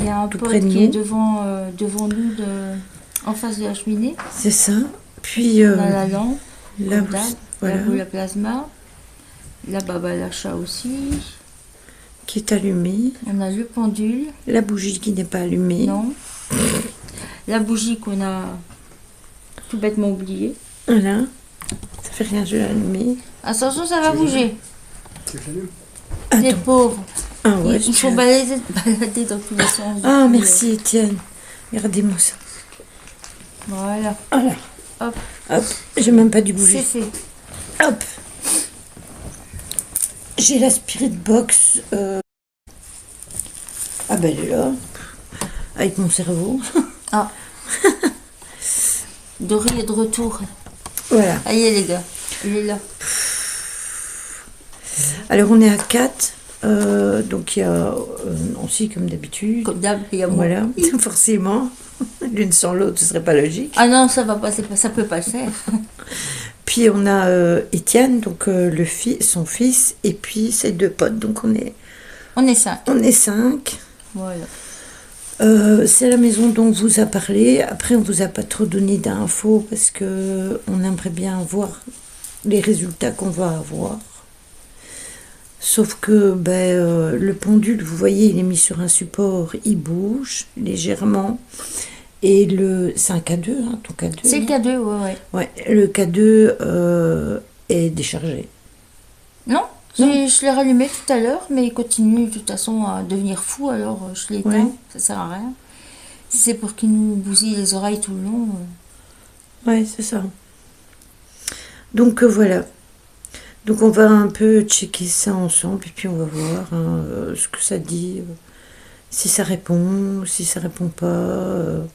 y a un tout pote près de qui est nous. devant nous, en face de la cheminée. C'est ça. Puis On a la lampe, là, comme d'hab, la voilà, boule à plasma, la babalacha aussi. qui est allumée. On a le pendule, La bougie qui n'est pas allumée. non. La bougie qu'on a tout bêtement oubliée. Voilà. Ça fait rien, je l'ai allumée. Attention, ça va bouger. Les Attends. pauvres. Ah ouais, Ils sont baladés dans tous les sens. Ah, merci Étienne. Regardez-moi ça. Voilà. Voilà. Hop. Hop. J'ai même pas dû C'est bouger. fait. Hop. J'ai la Spirit Box. Ah ben elle est là. Avec mon cerveau. Ah. Dory est de retour. Voilà. Allez les gars, il est là. Alors on est à 4. Donc il y a aussi comme d'habitude. Comme d'hab, il y a moi. Voilà, forcément. L'une sans l'autre, ce serait pas logique. Ah non, ça va pas, ça peut pas le faire. Puis on a Étienne, donc son fils, et puis ses deux potes. Donc on est On est 5. 5. Voilà. C'est la maison dont on vous a parlé. Après, on vous a pas trop donné d'infos parce que on aimerait bien voir les résultats qu'on va avoir. Sauf que le pendule, vous voyez, il est mis sur un support, il bouge légèrement. Et c'est un K2, hein, ton K2. C'est le K2, ouais. Ouais, le K2 est déchargé. Non, je l'ai rallumé tout à l'heure, mais il continue de toute façon à devenir fou, alors je l'ai éteint, Ouais. ça sert à rien. Si c'est pour qu'il nous bousille les oreilles tout le long. Ouais, c'est ça. Donc voilà. Donc on va un peu checker ça ensemble et puis on va voir ce que ça dit, si ça répond, si ça répond pas.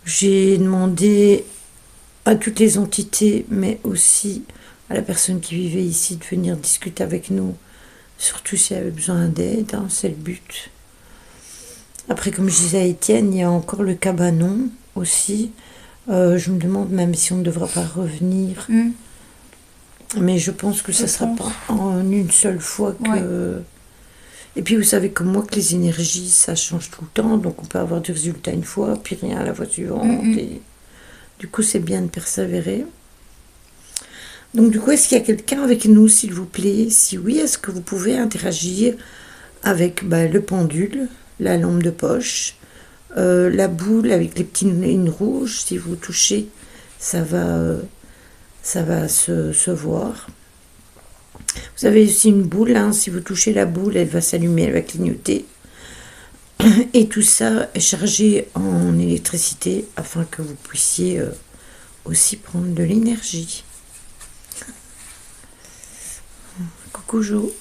J'ai demandé à toutes les entités, mais aussi à la personne qui vivait ici, de venir discuter avec nous, surtout si elle avait besoin d'aide, hein, c'est le but. Après, comme je disais à Étienne, il y a encore le cabanon aussi. Je me demande même si on ne devra pas revenir. Mais je pense que ça ne sera pas en une seule fois que... Ouais. Et puis vous savez comme moi que les énergies, ça change tout le temps. Donc on peut avoir du résultat une fois, puis rien la fois suivante. Et du coup, c'est bien de persévérer. Donc du coup, est-ce qu'il y a quelqu'un avec nous, s'il vous plaît? Si oui, est-ce que vous pouvez interagir avec le pendule, la lampe de poche, la boule avec les petites lignes rouges? Si vous touchez, ça va se voir. Vous avez aussi une boule, hein, si vous touchez la boule, elle va s'allumer, elle va clignoter. Et tout ça est chargé en électricité afin que vous puissiez aussi prendre de l'énergie. Coucou Jo.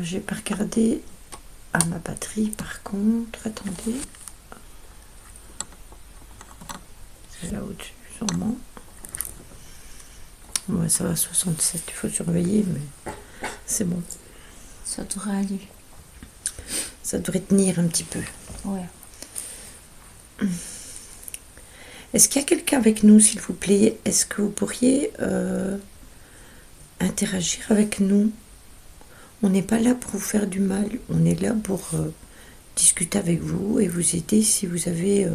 J'ai pas regardé à ma batterie par contre. Attendez. C'est là au-dessus sûrement. Ouais, ça va 67, il faut surveiller, mais c'est bon. Ça devrait aller. Ça devrait tenir un petit peu. Ouais. Est-ce qu'il y a quelqu'un avec nous, s'il vous plaît? Est-ce que vous pourriez interagir avec nous? On n'est pas là pour vous faire du mal, on est là pour discuter avec vous et vous aider si vous avez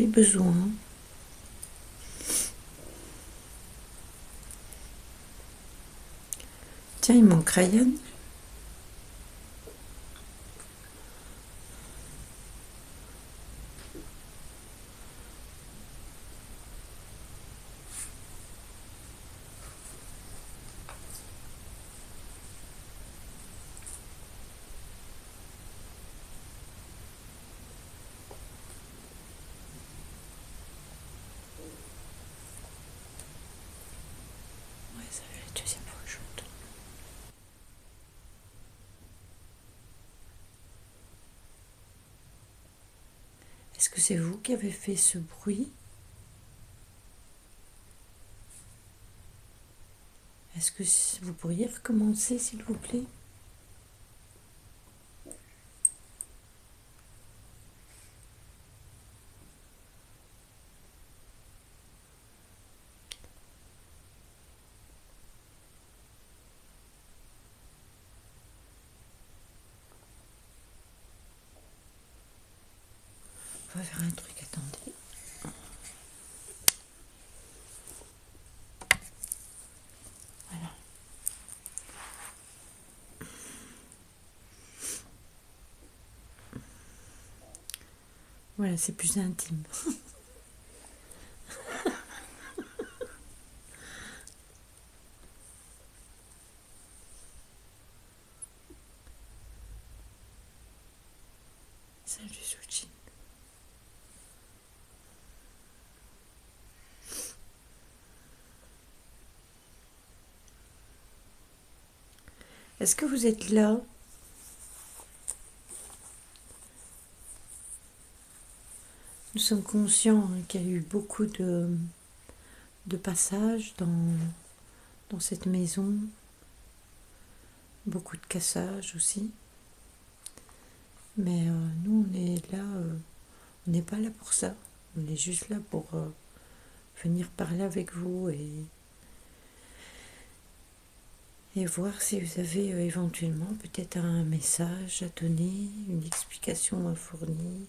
besoin. Tiens, il manque Ryan. Ouais, ça fait la deuxième fois que je l'entends. Est-ce que c'est vous qui avez fait ce bruit? Est-ce que vous pourriez recommencer, s'il vous plaît? faire un truc, attendez. Voilà. Voilà, c'est plus intime. Salut Soutine. Est-ce que vous êtes là? Nous sommes conscients qu'il y a eu beaucoup de passages dans cette maison, beaucoup de cassages aussi. Mais nous, on est là, on n'est pas là pour ça. On est juste là pour venir parler avec vous et voir si vous avez éventuellement peut-être un message à donner, une explication à fournir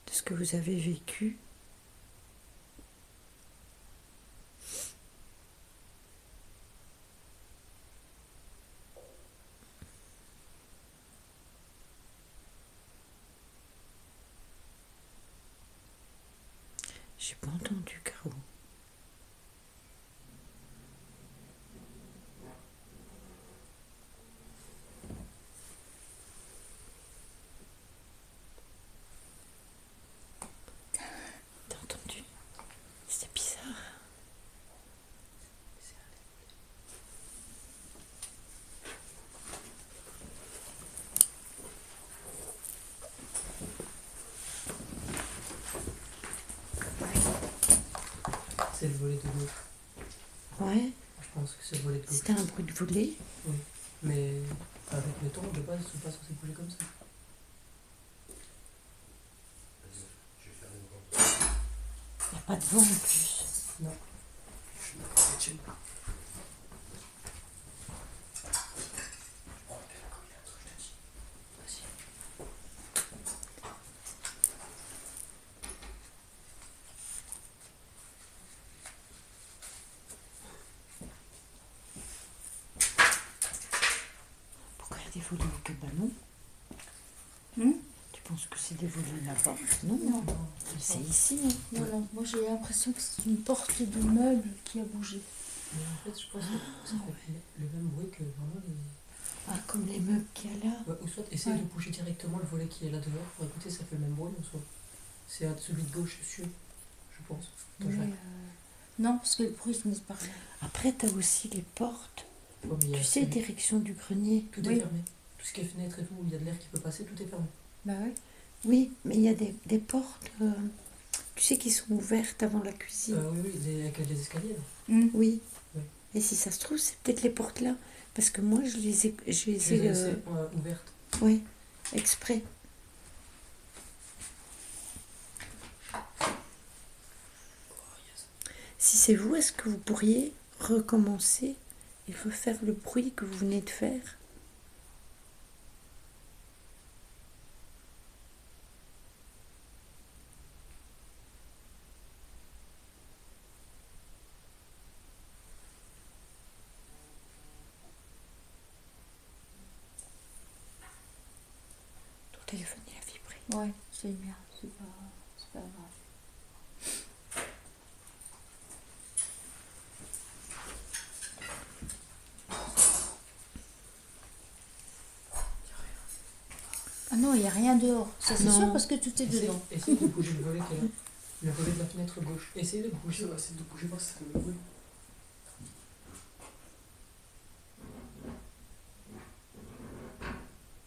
de ce que vous avez vécu. J'ai pas entendu, Caro. T'as entendu? C'était bizarre. C'est le volet de gauche. Ouais, Je pense que c'est le volet de gauche. c'était un bruit de volet. Oui. Mais avec le temps, de base, ils ne sont pas censés bouger comme ça. Il n'y a pas de vent en plus. Non. Pourquoi il y a des volets au cabanon? Hmm? Tu penses que c'est des volets là-bas? Non, Non. c'est ici. Hein. Non, non, moi j'ai l'impression que c'est une porte de meuble qui a bougé. Mais en fait, je pense que ça fait le même bruit que vraiment les. Ah, comme les meubles qu'il y a là. Ouais, ou soit essaye Ouais. de bouger directement le volet qui est là dehors pour écouter, ça fait le même bruit en soi. C'est celui de gauche, sûr, je pense. Attends, je Mais, vais- non, parce que le bruit venait par là. Après, tu as aussi les portes. Ouais, mais il y a Tu sais, celui- direction du grenier. Tout est Oui. fermé. Tout ce qui est fenêtre et tout, où il y a de l'air qui peut passer, tout est fermé. Bah oui. Oui, mais il y a des portes, tu sais, qui sont ouvertes avant la cuisine. Oui, oui, avec les escaliers. Là. Hmm. Oui. Oui. Et si ça se trouve, c'est peut-être les portes là. Parce que moi, je les ai, Tu les as laissées ouvertes. oui, exprès. Si c'est vous, est-ce que vous pourriez recommencer et refaire le bruit que vous venez de faire? Ton téléphone, il a vibré. Ouais, c'est bien, c'est pas grave. Ah non, il n'y a rien dehors. Ça c'est Non. sûr parce que tout est dedans. Essaye de bouger le volet qui est là. Le volet de la fenêtre gauche. Essaye de bouger. Essaye de bouger, voir si ça fait le bruit.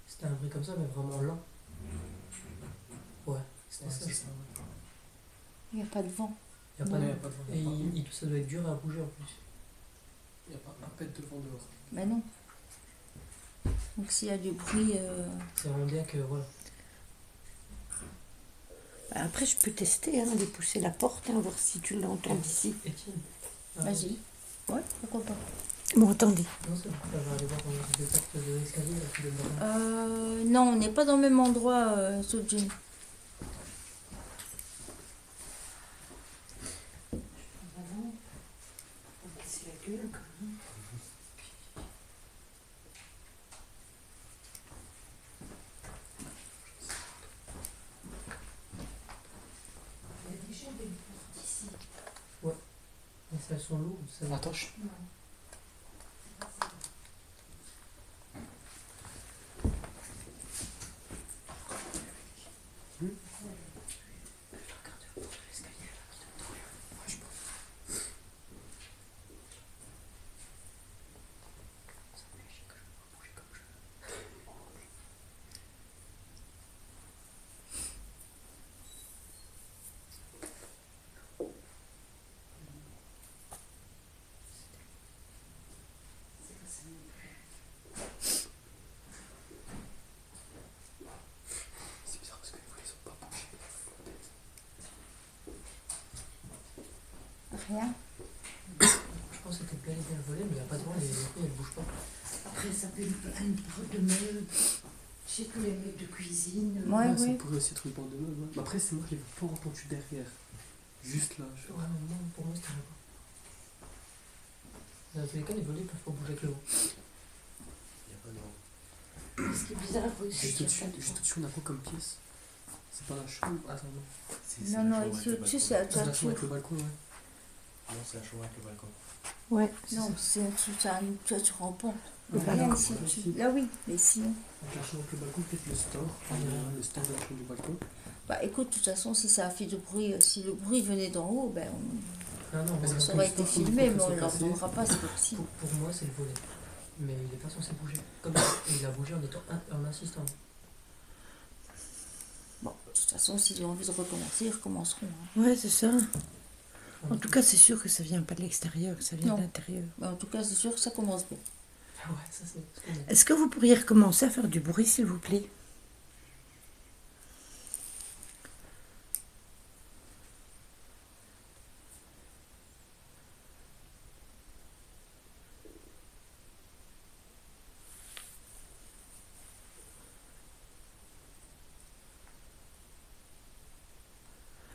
C'était un bruit comme ça, mais vraiment lent. Ouais, c'était Ouais, ça. c'est ça. Il n'y a pas de vent. Y a pas Non, de... il n'y a pas de vent. Et ça doit être dur à bouger en plus. Il n'y a pas un pet de vent dehors. Mais non. Donc s'il y a du bruit... C'est vraiment bien que voilà. Après, je peux tester, hein, aller pousser la porte, hein, voir si tu l'entends d'ici. Étienne. Vas-y. Ouais, pourquoi pas. Bon, attendez. Non, c'est bon, ça va aller voir dans les portes de l'escalier là qui donnent dans la- Non, on n'est pas dans le même endroit, Sojin. j'ai des portes ici. Mais elles sont lourdes, ça. Attends, je... C'est bizarre parce que les volets sont pas bougés. Rien. Je pense que c'était bien le volet, mais il n'y a pas de vent, les filles elles bougent pas. Après, ça peut être une porte de meubles. Je sais que les meubles de cuisine. Ouais, Ouais, ça oui. pourrait aussi être une bande de meubles. Ouais. Mais après, c'est moi qui l'ai pas entendu derrière. Juste là. Je... Ouais, mais moi, pour moi, c'était rien. Dans tous les cas, les volets peuvent pas bouger avec le vent. Il y a pas de vent. Ce qui est bizarre, oui, c'est Juste qu'il y a au-dessus, pas de juste au-dessus, on a quoi comme pièce? C'est pas la chambre? Attends, non. Non, non, ici au-dessus, c'est la C'est la chambre toiture. avec le balcon, ouais. Non, c'est la chambre avec le balcon. Ouais. Non, c'est une toiture en pente. Le Rien balcon. ici au-dessus. Là, oui, mais sinon. Donc la chambre avec le balcon, peut-être le store. Le store de la chambre du balcon. Bah écoute, de toute façon, si ça a fait du bruit, si le bruit venait d'en haut, ben Ah non, Parce moi, que ça aurait été le store, filmé, faut mais on que ne ça soit l'entendra pas, c'est possible. pour moi, c'est le volet. Mais il n'est pas censé bouger. Comme il a bougé en étant en insistant. Bon, de toute façon, s'ils ont envie de recommencer, ils recommenceront. Hein. Ouais, c'est ça. En tout cas, c'est sûr que ça vient pas de l'extérieur, ça vient Non. de l'intérieur. Mais en tout cas, c'est sûr que ça commence bien. Ah ouais, ça c'est ce qu'on a. Est-ce que vous pourriez recommencer à faire du bruit, s'il vous plaît?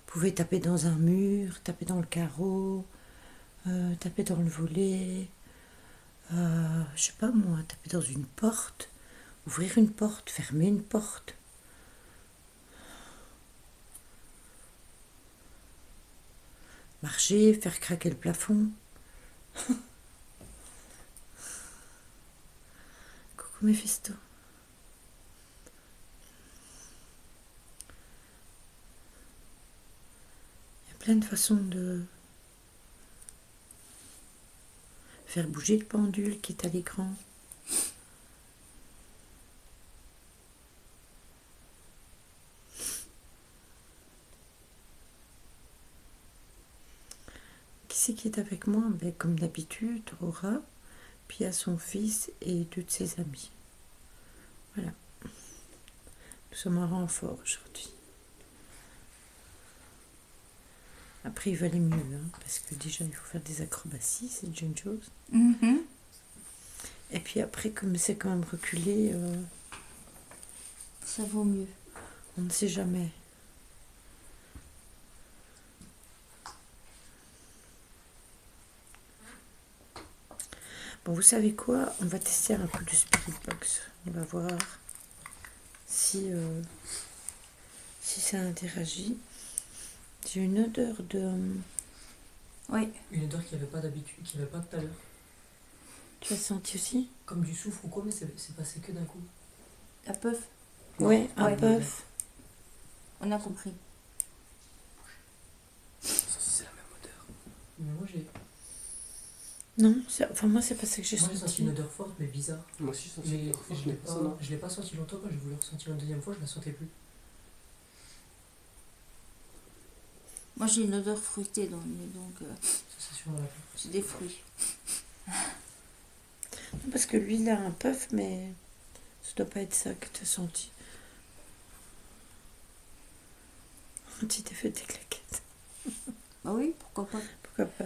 Vous pouvez taper dans un mur, taper dans le carreau, taper dans le volet, je sais pas moi, taper dans une porte, ouvrir une porte, fermer une porte. Marcher, faire craquer le plafond. Coucou Méphisto. Il y a plein de façons de faire bouger le pendule qui est à l'écran. Qui c'est qui est avec moi? Ben, comme d'habitude, Aura, puis il y a son fils et deux de ses amis. Voilà. Nous sommes en renfort aujourd'hui. Après, il va aller mieux, hein, parce que déjà, il faut faire des acrobaties, c'est déjà une chose. Mhm. Et puis après, comme c'est quand même reculé, Ça vaut mieux. on ne sait jamais. Bon, vous savez quoi? On va tester un peu de Spirit Box. On va voir si ça interagit. J'ai une odeur de... Oui. Une odeur qu'il n'y avait pas d'habitude, qu'il n'y avait pas tout à l'heure. Tu as senti aussi? Comme du soufre ou quoi, mais c'est passé que d'un coup. La peuf, Ouais, un Ouais. puff. on a compris. Ça, c'est la même odeur. Mais moi j'ai Non, enfin moi c'est pas ça que j'ai moi, j'ai senti senti. une odeur forte mais bizarre. Moi aussi, ça, Mais je n'ai pas ça, non. je l'ai pas senti longtemps. Quand j'ai voulu ressentir une deuxième fois, je la sentais plus. Moi, j'ai une odeur fruitée dans le nez, donc Ça c'est sûrement la peuf. c'est des fruits. Non, parce que lui il a un puff, mais ça doit pas être ça que tu as senti. Tu t'es fait des claquettes. Bah oui, pourquoi pas. Pourquoi pas?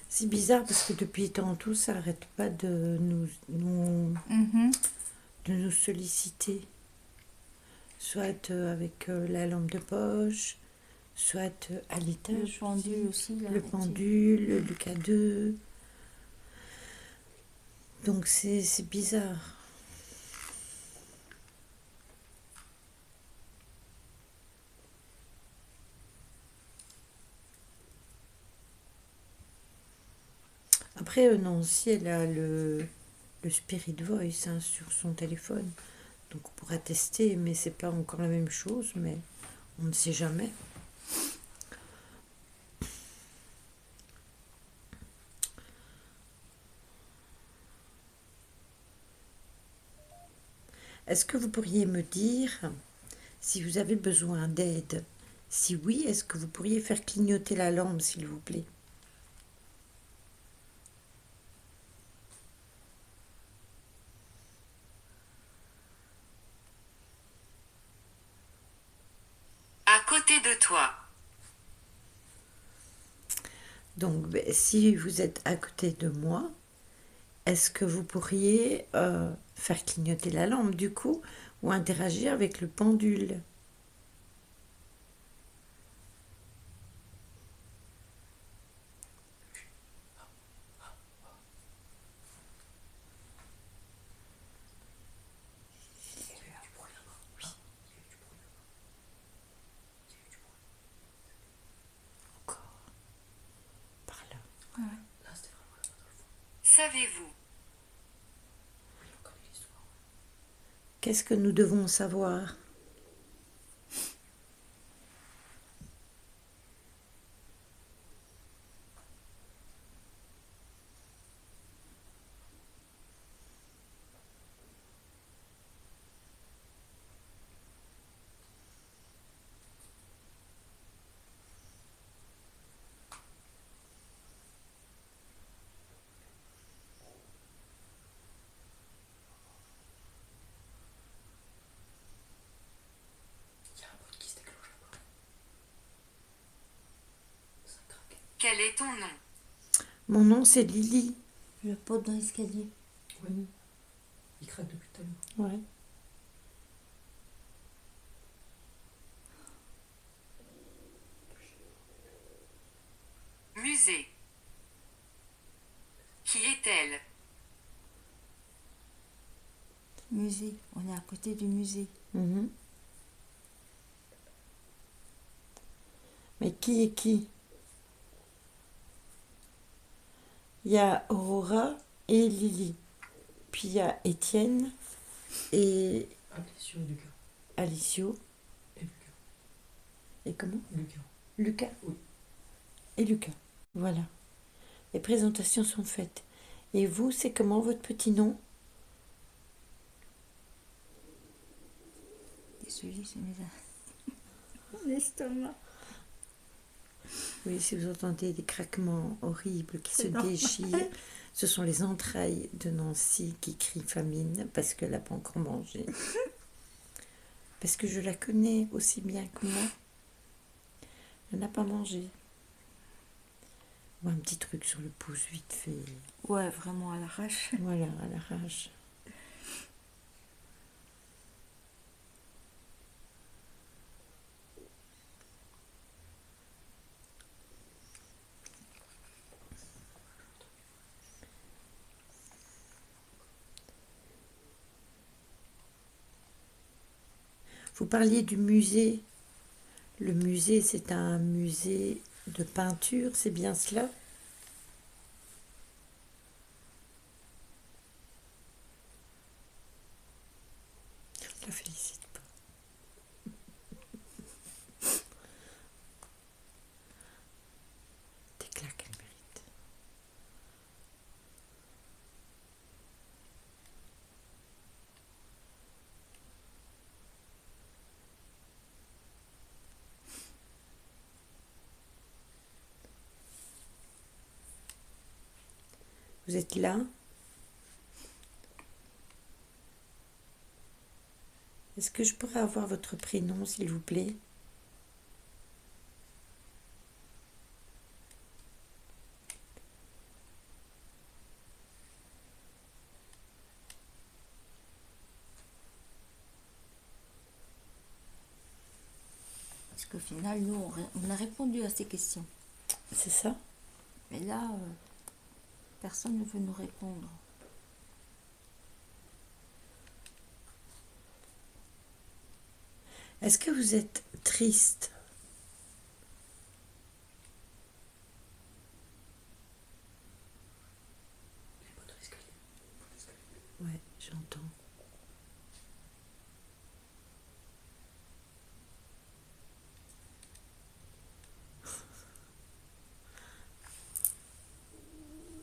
C'est bizarre parce que depuis tantôt, ça arrête pas de Mhm. de nous solliciter. Soit avec la lampe de poche, soit à Le l'étage. pendule aussi. Là, Le pendule, le K2. Donc c'est bizarre. après, Nancy, elle a le Spirit Voice hein, sur son téléphone. Donc on pourra tester, mais c'est pas encore la même chose, mais on ne sait jamais. Est-ce que vous pourriez me dire si vous avez besoin d'aide? Si oui, est-ce que vous pourriez faire clignoter la lampe, s'il vous plaît? À côté de toi. Donc, si vous êtes à côté de moi, est-ce que vous pourriez faire clignoter la lampe, du coup, ou interagir avec le pendule? Encore. Par là. Là, c'était vraiment là-bas dans le fond. Savez-vous? Oui, on connaît l'histoire. Qu'est-ce que nous devons savoir? Il y a un bruit qui se déclenche là-bas. Ça craque. Quel est ton nom? Mon nom, c'est Lily. Le pot dans l'escalier. Ouais. Il craque depuis tout à l'heure. Ouais. Musée. Qui est-elle? Musée. On est à côté du musée. Mhm. Mais qui est qui? Il y a Aurora et Lily. Puis il y a Étienne et Alessio et Lucas. Alicio. Et Lucas. Et comment? Lucas. Lucas. Oui. Et Lucas. Voilà. Les présentations sont faites. Et vous, c'est comment votre petit nom? Désolée, c'est mes l'estomac. Oui, si vous entendez des craquements horribles qui se C'est normal. déchirent, ce sont les entrailles de Nancy qui crient famine parce qu'elle n'a pas encore mangé. Parce que je la connais aussi bien que moi. Elle n'a pas mangé. Ou un petit truc sur le pouce vite fait. Ouais, vraiment à l'arrache. Voilà, à l'arrache. Vous parliez du musée. Le musée, c'est un musée de peinture, c'est bien cela? Je la félicite pas. Des claques, elle mérite. Vous êtes là? Est-ce que je pourrais avoir votre prénom, s'il vous plaît? Parce qu'au final, nous, on a répondu à ces questions. C'est ça? Mais là, personne ne veut nous répondre. Est-ce que vous êtes triste? entend.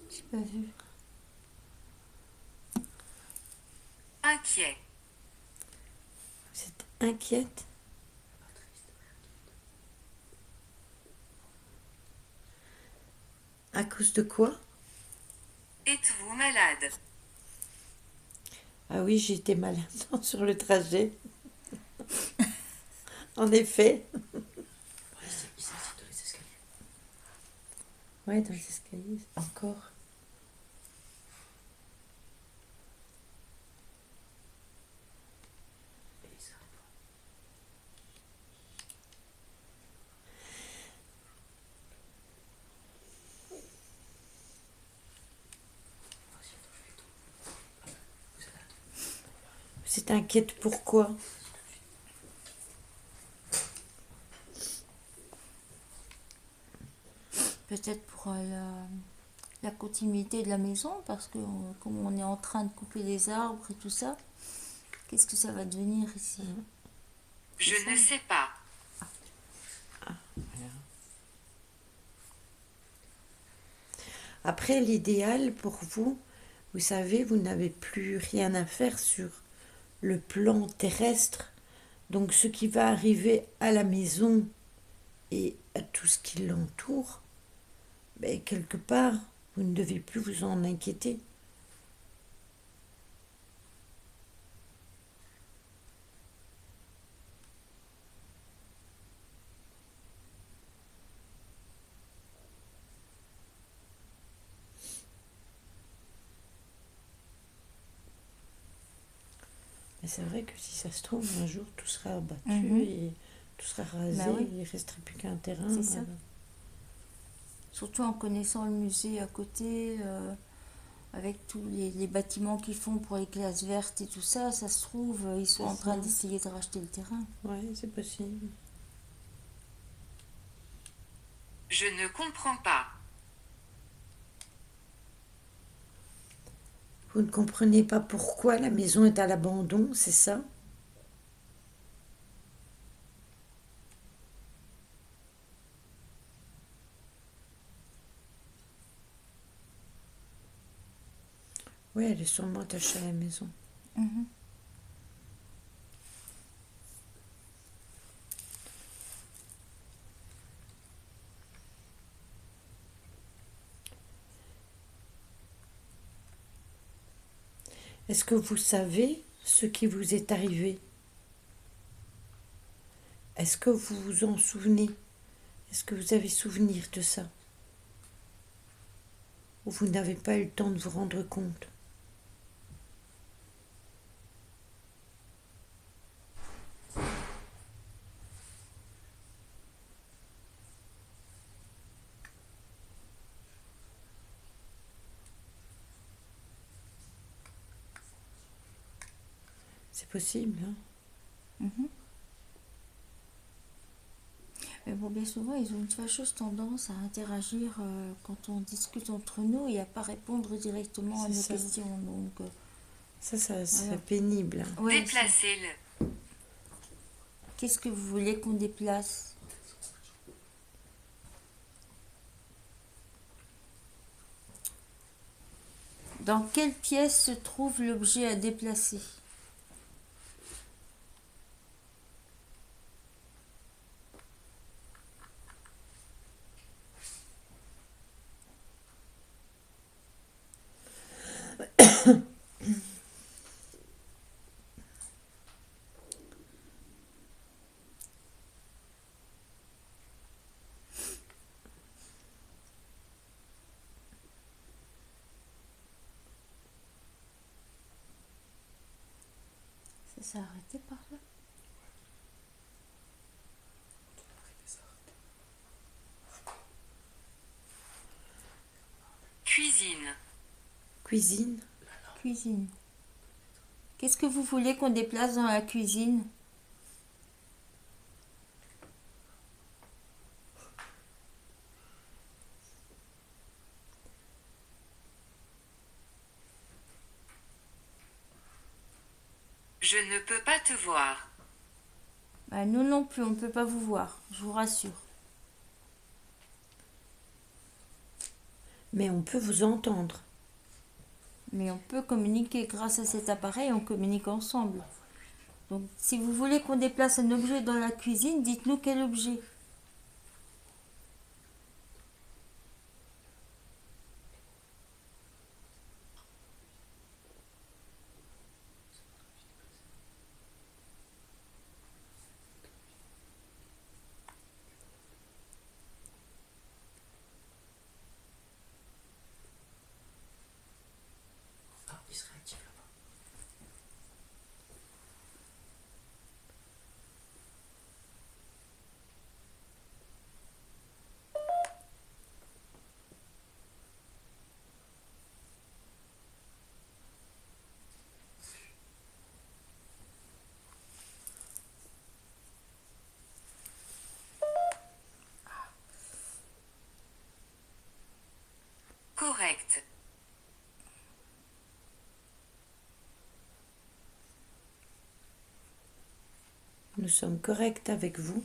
J'ai pas vu. Inquiet. Vous êtes inquiète? À cause de quoi? Êtes-vous malade? Ah oui, j'ai été malade sur le trajet. En effet. Ici, dans les escaliers. Ouais, dans les escaliers, encore. Et ça arrive pas. Vas-y, attends, je vais tout. Vous êtes là. Vous êtes inquiète pourquoi? Peut-être pour la continuité de la maison, parce que comme on est en train de couper les arbres et tout ça, qu'est-ce que ça va devenir ici? Je ne sais pas. Après, l'idéal pour vous, vous savez, vous n'avez plus rien à faire sur le plan terrestre. Donc ce qui va arriver à la maison et à tout ce qui l'entoure, ben, quelque part, vous ne devez plus vous en inquiéter. Mais c'est vrai que si ça se trouve, un jour, tout sera abattu et tout sera rasé, Bah oui. il ne resterait plus qu'un terrain. C'est ça. Surtout en connaissant le musée à côté, avec tous les bâtiments qu'ils font pour les classes vertes et tout ça, ça se trouve, ils sont en train d'essayer de racheter le terrain. Oui, c'est possible. Je ne comprends pas. Vous ne comprenez pas pourquoi la maison est à l'abandon, c'est ça? Oui, elle est sûrement attachée à la maison. Mhm. Est-ce que vous savez ce qui vous est arrivé? Est-ce que vous vous en souvenez? Est-ce que vous avez souvenir de ça? Ou vous n'avez pas eu le temps de vous rendre compte? C'est possible, hein? Mhm. Mais bon, bien souvent, ils ont une fâcheuse tendance à interagir quand on discute entre nous et à pas répondre directement à C'est nos ça. questions. Donc, Ça c'est Voilà. pénible. Hein. ouais, Déplacez-le. qu'est-ce que vous voulez qu'on déplace? Dans quelle pièce se trouve l'objet à déplacer? Ça s'est arrêté par là? Cuisine. Cuisine. Cuisine. Qu'est-ce que vous voulez qu'on déplace dans la cuisine? Je ne peux pas te voir. Bah, nous non plus, on ne peut pas vous voir, je vous rassure. Mais on peut vous entendre. Mais on peut communiquer grâce à cet appareil, on communique ensemble. Donc si vous voulez qu'on déplace un objet dans la cuisine, dites-nous quel objet. Ah, il se réactive là-bas. Correct. Nous sommes corrects avec vous.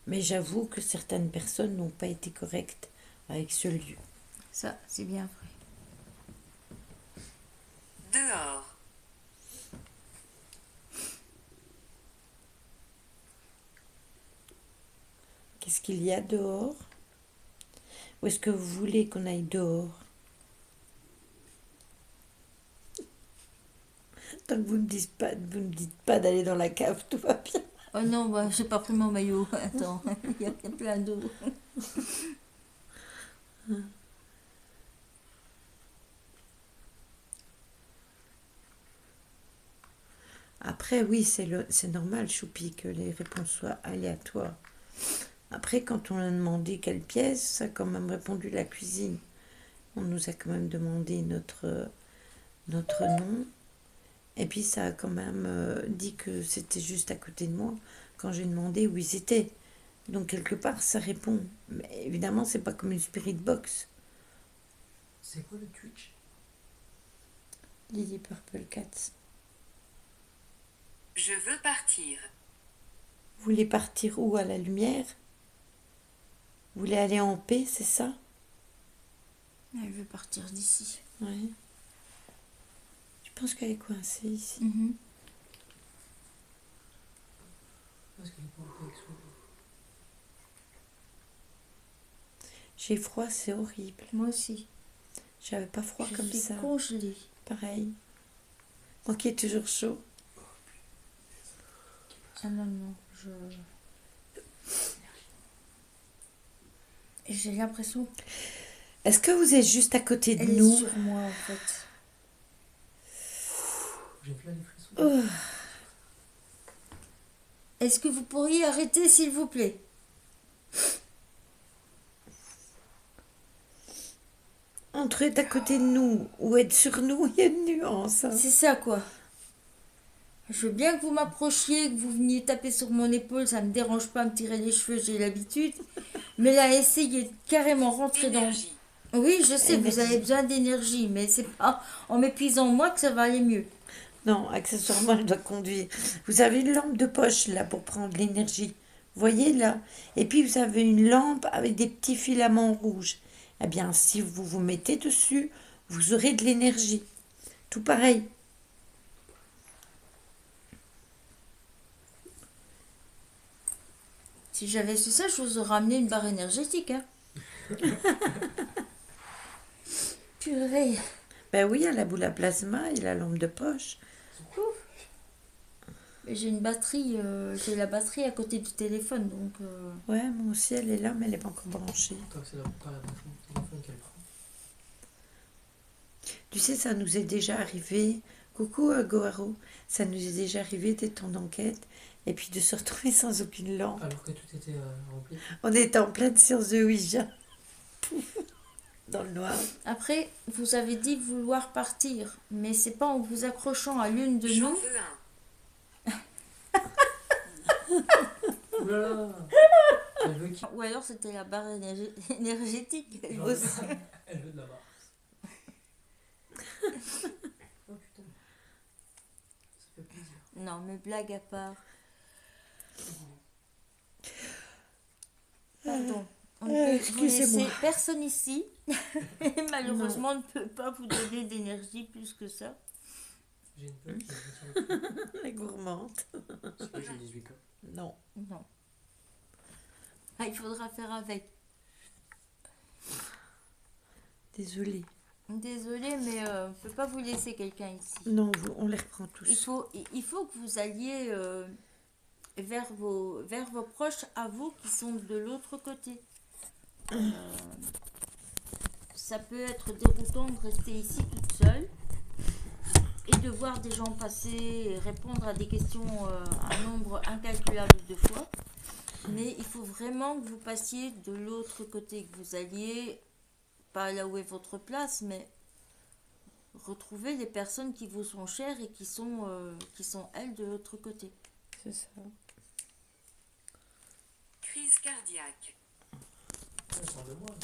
Mais j'avoue que certaines personnes n'ont pas été correctes avec ce lieu. Ça, c'est bien vrai. Dehors. Qu'est-ce qu'il y a dehors? Où est-ce que vous voulez qu'on aille dehors? Tant que vous ne dites pas d'aller dans la cave, tout va bien. Oh non, bah, j'ai pas pris mon maillot. Attends, il y a plein d'eau. Après, oui, c'est normal, Choupi, que les réponses soient aléatoires. Après, quand on a demandé quelle pièce, ça a quand même répondu la cuisine. On nous a quand même demandé notre nom. Et puis, ça a quand même dit que c'était juste à côté de moi quand j'ai demandé où ils étaient. Donc, quelque part, ça répond. Mais évidemment, c'est pas comme une spirit box. C'est quoi le Twitch? Lily Purple Cats. Je veux partir. Vous voulez partir où? À la lumière? Vous voulez aller en paix, c'est ça? Elle veut partir d'ici. Oui. Je pense qu'elle est coincée ici. Mhm. Parce qu'elle est pas en paix avec soi. J'ai froid, c'est horrible. Moi aussi. J'avais pas froid Je comme suis ça. congelée. Pareil. Moi qui ai toujours chaud. Ah non, non, j'ai l'impression Est-ce que vous êtes juste à côté de qu'elle est nous? sur moi, en fait. J'ai plein les frissons. Oh. Est-ce que vous pourriez arrêter, s'il vous plaît? Entre être à côté de nous ou être sur nous, il y a une nuance. Hein. C'est ça, quoi. Je veux bien que vous m'approchiez, que vous veniez taper sur mon épaule, ça me dérange pas, me tirer les cheveux, j'ai l'habitude. Mais là, essayez de carrément rentrer dans... Énergie. Oui, je sais, Énergie. vous avez besoin d'énergie, mais c'est pas en m'épuisant moi que ça va aller mieux. Non, accessoirement, elle doit conduire. Vous avez une lampe de poche là pour prendre l'énergie. Vous voyez là? Et puis vous avez une lampe avec des petits filaments rouges. Eh bien, si vous vous mettez dessus, vous aurez de l'énergie. Tout pareil. Si j'avais su ça, je vous aurais ramené une barre énergétique. Hein. Purée. Ben oui, il y a la boule à plasma et la lampe de poche. Mais j'ai une batterie, j'ai la batterie à côté du téléphone, donc... Ouais, moi aussi, elle est là, mais elle n'est pas encore branchée. Tant que c'est pas la branche du téléphone qu'elle prend. Tu sais, ça nous est déjà arrivé. Coucou Goharo, ça nous est déjà arrivé d'être en enquête et puis de se retrouver sans aucune lampe. Alors que tout était rempli. On était en pleine séance de Ouija. Pouf, dans le noir. Après, vous avez dit vouloir partir, mais c'est pas en vous accrochant à l'une de J'en nous... veux un. Ouh là là. Elle veut qui? Ou alors c'était la barre énergétique. Genre, elle veut de la barre. Oh putain, Ça fait plaisir. Non, mais blague à part. Pardon. On ne peut vous excusez-moi. laisser personne ici. Et Non. malheureusement, on ne peut pas vous donner d'énergie plus que ça. j'ai une peur qui me tient le cou. La gourmande. C'est vrai que j'ai 18 cas. Non. Non. Ah, il faudra faire avec. Désolée. Désolée, mais on ne peut pas vous laisser quelqu'un ici. Non, on les reprend tous. Il faut que vous alliez vers vos proches à vous qui sont de l'autre côté. Ça peut être déroutant de rester ici toute seule et de voir des gens passer et répondre à des questions un nombre incalculable de fois. Mais il faut vraiment que vous passiez de l'autre côté, que vous alliez, pas là où est votre place, mais retrouver les personnes qui vous sont chères et qui sont elles de l'autre côté. C'est ça. Crise cardiaque. Ouais, parle de moi.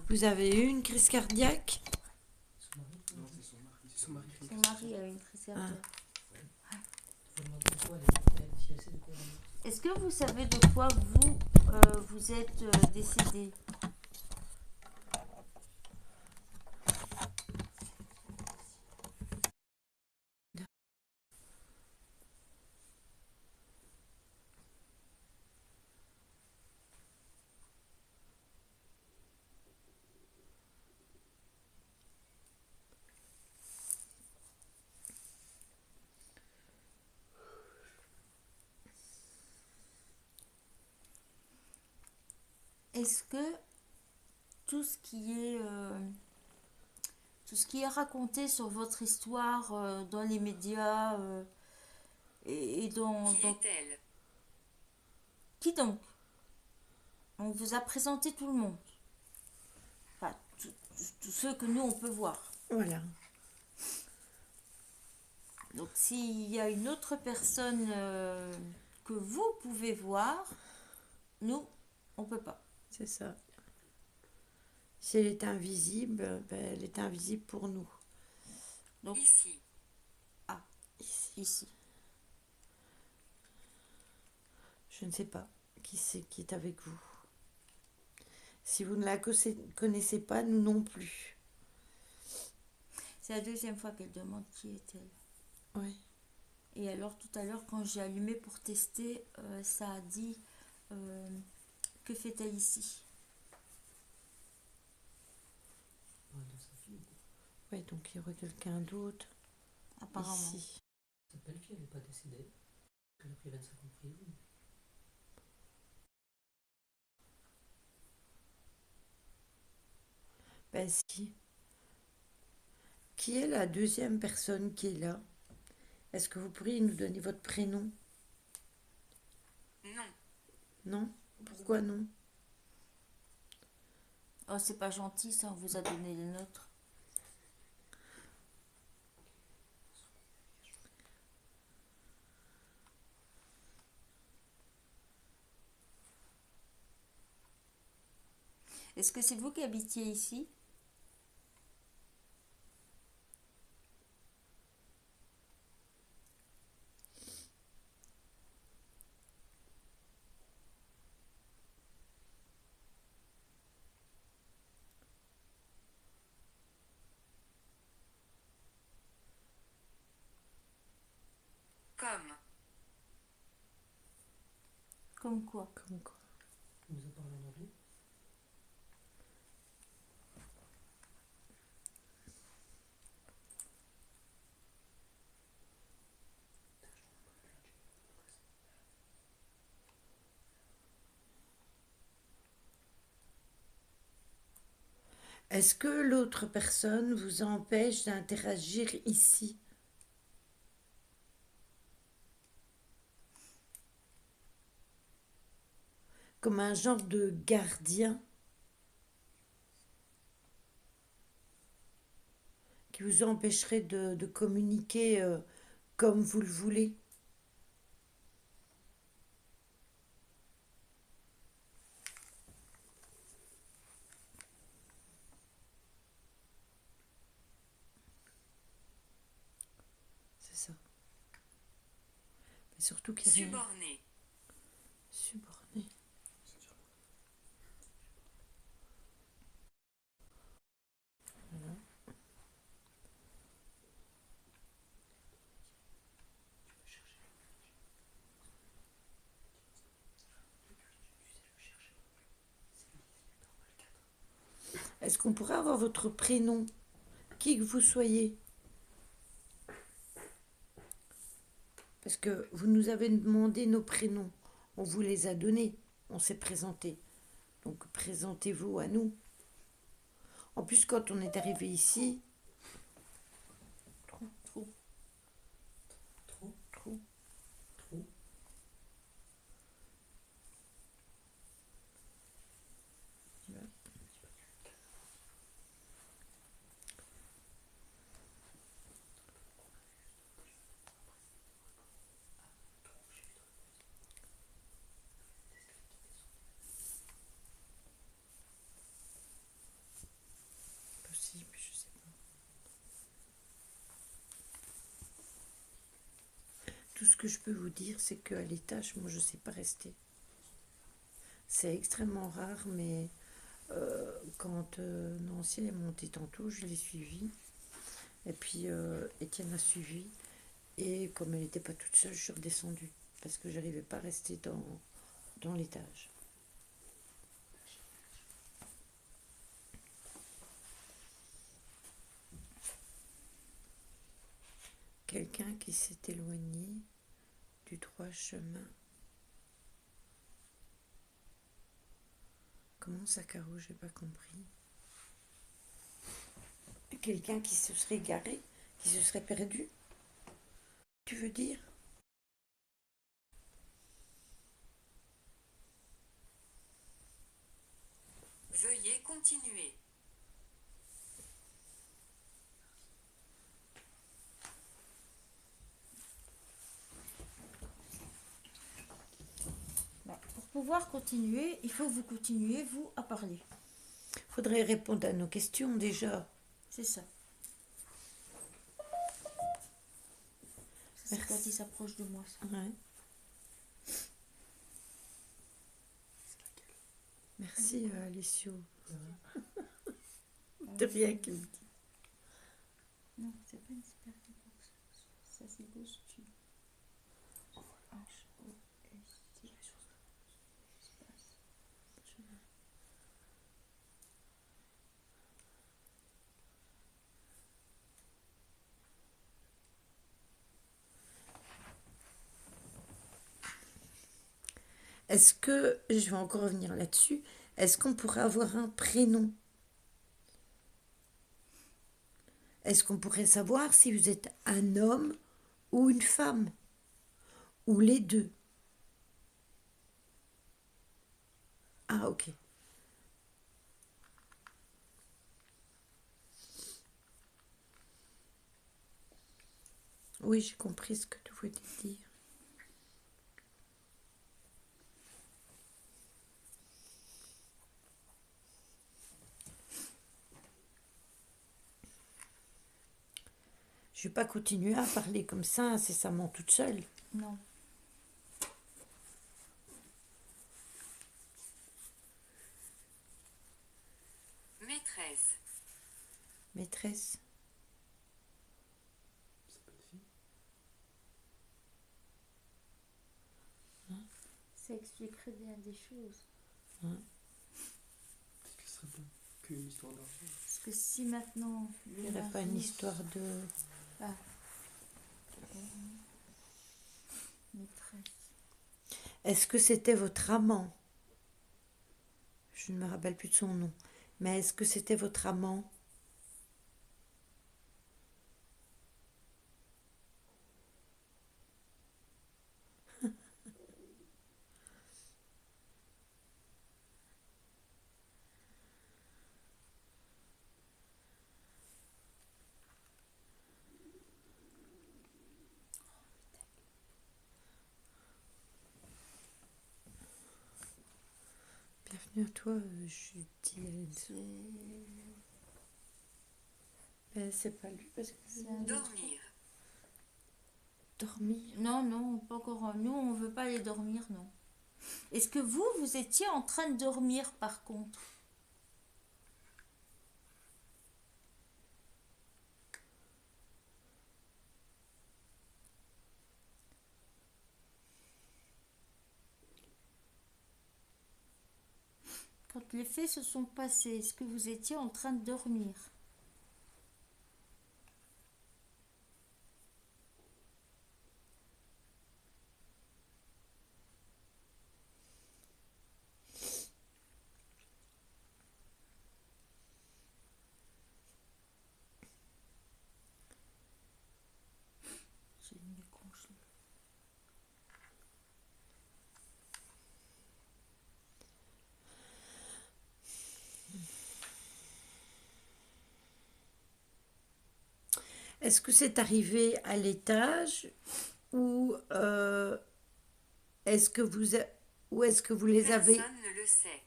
Vous avez eu une crise cardiaque? Son mari, Non, c'est son mari. C'est son mari. Son mari a une crise cardiaque. faut demander de quoi elle est mortelle, si elle sait de quoi elle est morte. Est-ce que vous savez de quoi vous êtes décédé? Est-ce que tout ce qui est raconté sur votre histoire dans les médias et dans... Qui est-elle? Qui donc? On vous a présenté tout le monde. Enfin, tous ceux que nous, on peut voir. Voilà. Donc, s'il y a une autre personne que vous pouvez voir, nous, on peut pas. C'est ça. Si elle est invisible, ben, elle est invisible pour nous. Donc, Ici. ici. Je ne sais pas qui c'est qui est avec vous. Si vous ne la connaissez pas, nous non plus. C'est la deuxième fois qu'elle demande qui est-elle. Oui. Et alors, tout à l'heure, quand j'ai allumé pour tester, ça a dit que fait-elle ici? Ouais, dans sa fille, quoi. Oui, donc il y aurait quelqu'un d'autre Apparemment. ici. Sa belle-fille, elle n'est pas décédée. Elle a pris 25 ans de prison. Ben si. Qui est la deuxième personne qui est là? Est-ce que vous pourriez nous donner votre prénom? Non. Non? Pourquoi non? Oh, c'est pas gentil, ça, on vous a donné les nôtres. Est-ce que c'est vous qui habitiez ici? Comme. Comme quoi? Comme quoi? Il nous a parlé en anglais. Est-ce que l'autre personne vous empêche d'interagir ici? Comme un genre de gardien qui vous empêcherait de communiquer comme vous le voulez? C'est ça. Mais surtout qu'il n'y a rien. Suborné. Suborné. Voilà. Est-ce qu'on pourrait avoir votre prénom, qui que vous soyez? Parce que vous nous avez demandé nos prénoms. On vous les a donnés. On s'est présenté. Donc présentez-vous à nous. En plus, quand on est arrivé ici, Trop, trop. Trop. trop. Trop. Possible, je sais pas. Tout ce que je peux vous dire, c'est qu'à l'étage, moi, je ne sais pas rester. C'est extrêmement rare, mais quand Nancy est montée tantôt, je l'ai suivie. Et puis Étienne a suivi. Et comme elle n'était pas toute seule, je suis redescendue. Parce que j'arrivais pas à rester dans l'étage. Quelqu'un qui s'est éloigné du droit chemin. Comment ça, Caro? J'ai pas compris. Quelqu'un qui se serait garé, qui se serait perdu? Tu veux dire? Veuillez continuer. Pour pouvoir continuer, il faut que vous continuez, vous, à parler. Faudrait répondre à nos questions déjà. C'est ça. C'est quand il s'approche de moi, ça. Ouais. Merci Alessio. De rien qu'il me dit. Non, c'est pas une super box. Ça, c'est Bostu. H-O-S-T. Espace. Chemin. Est-ce que, je vais encore revenir là-dessus, est-ce qu'on pourrait avoir un prénom? Est-ce qu'on pourrait savoir si vous êtes un homme ou une femme? Ou les deux? Ah, ok. Oui, j'ai compris ce que tu voulais dire. Je ne vais pas continuer à parler comme ça incessamment toute seule. Non. Maîtresse. Maîtresse. Ça peut être fille. Ça expliquerait bien des choses. Qu'est-ce que ce serait bien qu'une histoire d'argent? Parce que si maintenant... Il n'y aurait pas une histoire de... Ah. Maîtresse. Est-ce que c'était votre amant? Je ne me rappelle plus de son nom. Mais est-ce que c'était votre amant? Bienvenue à toi, Judy. C'est pas lui parce que... C'est un autre. Dormir. Dormir. Non, non, pas encore. Nous, on veut pas aller dormir, non. Est-ce que vous étiez en train de dormir par contre? Quand les faits se sont passés, est-ce que vous étiez en train de dormir? J'ai mis mes congés. Est-ce que c'est arrivé à l'étage ou est-ce que ou est-ce que vous les avez... Personne ne le sait.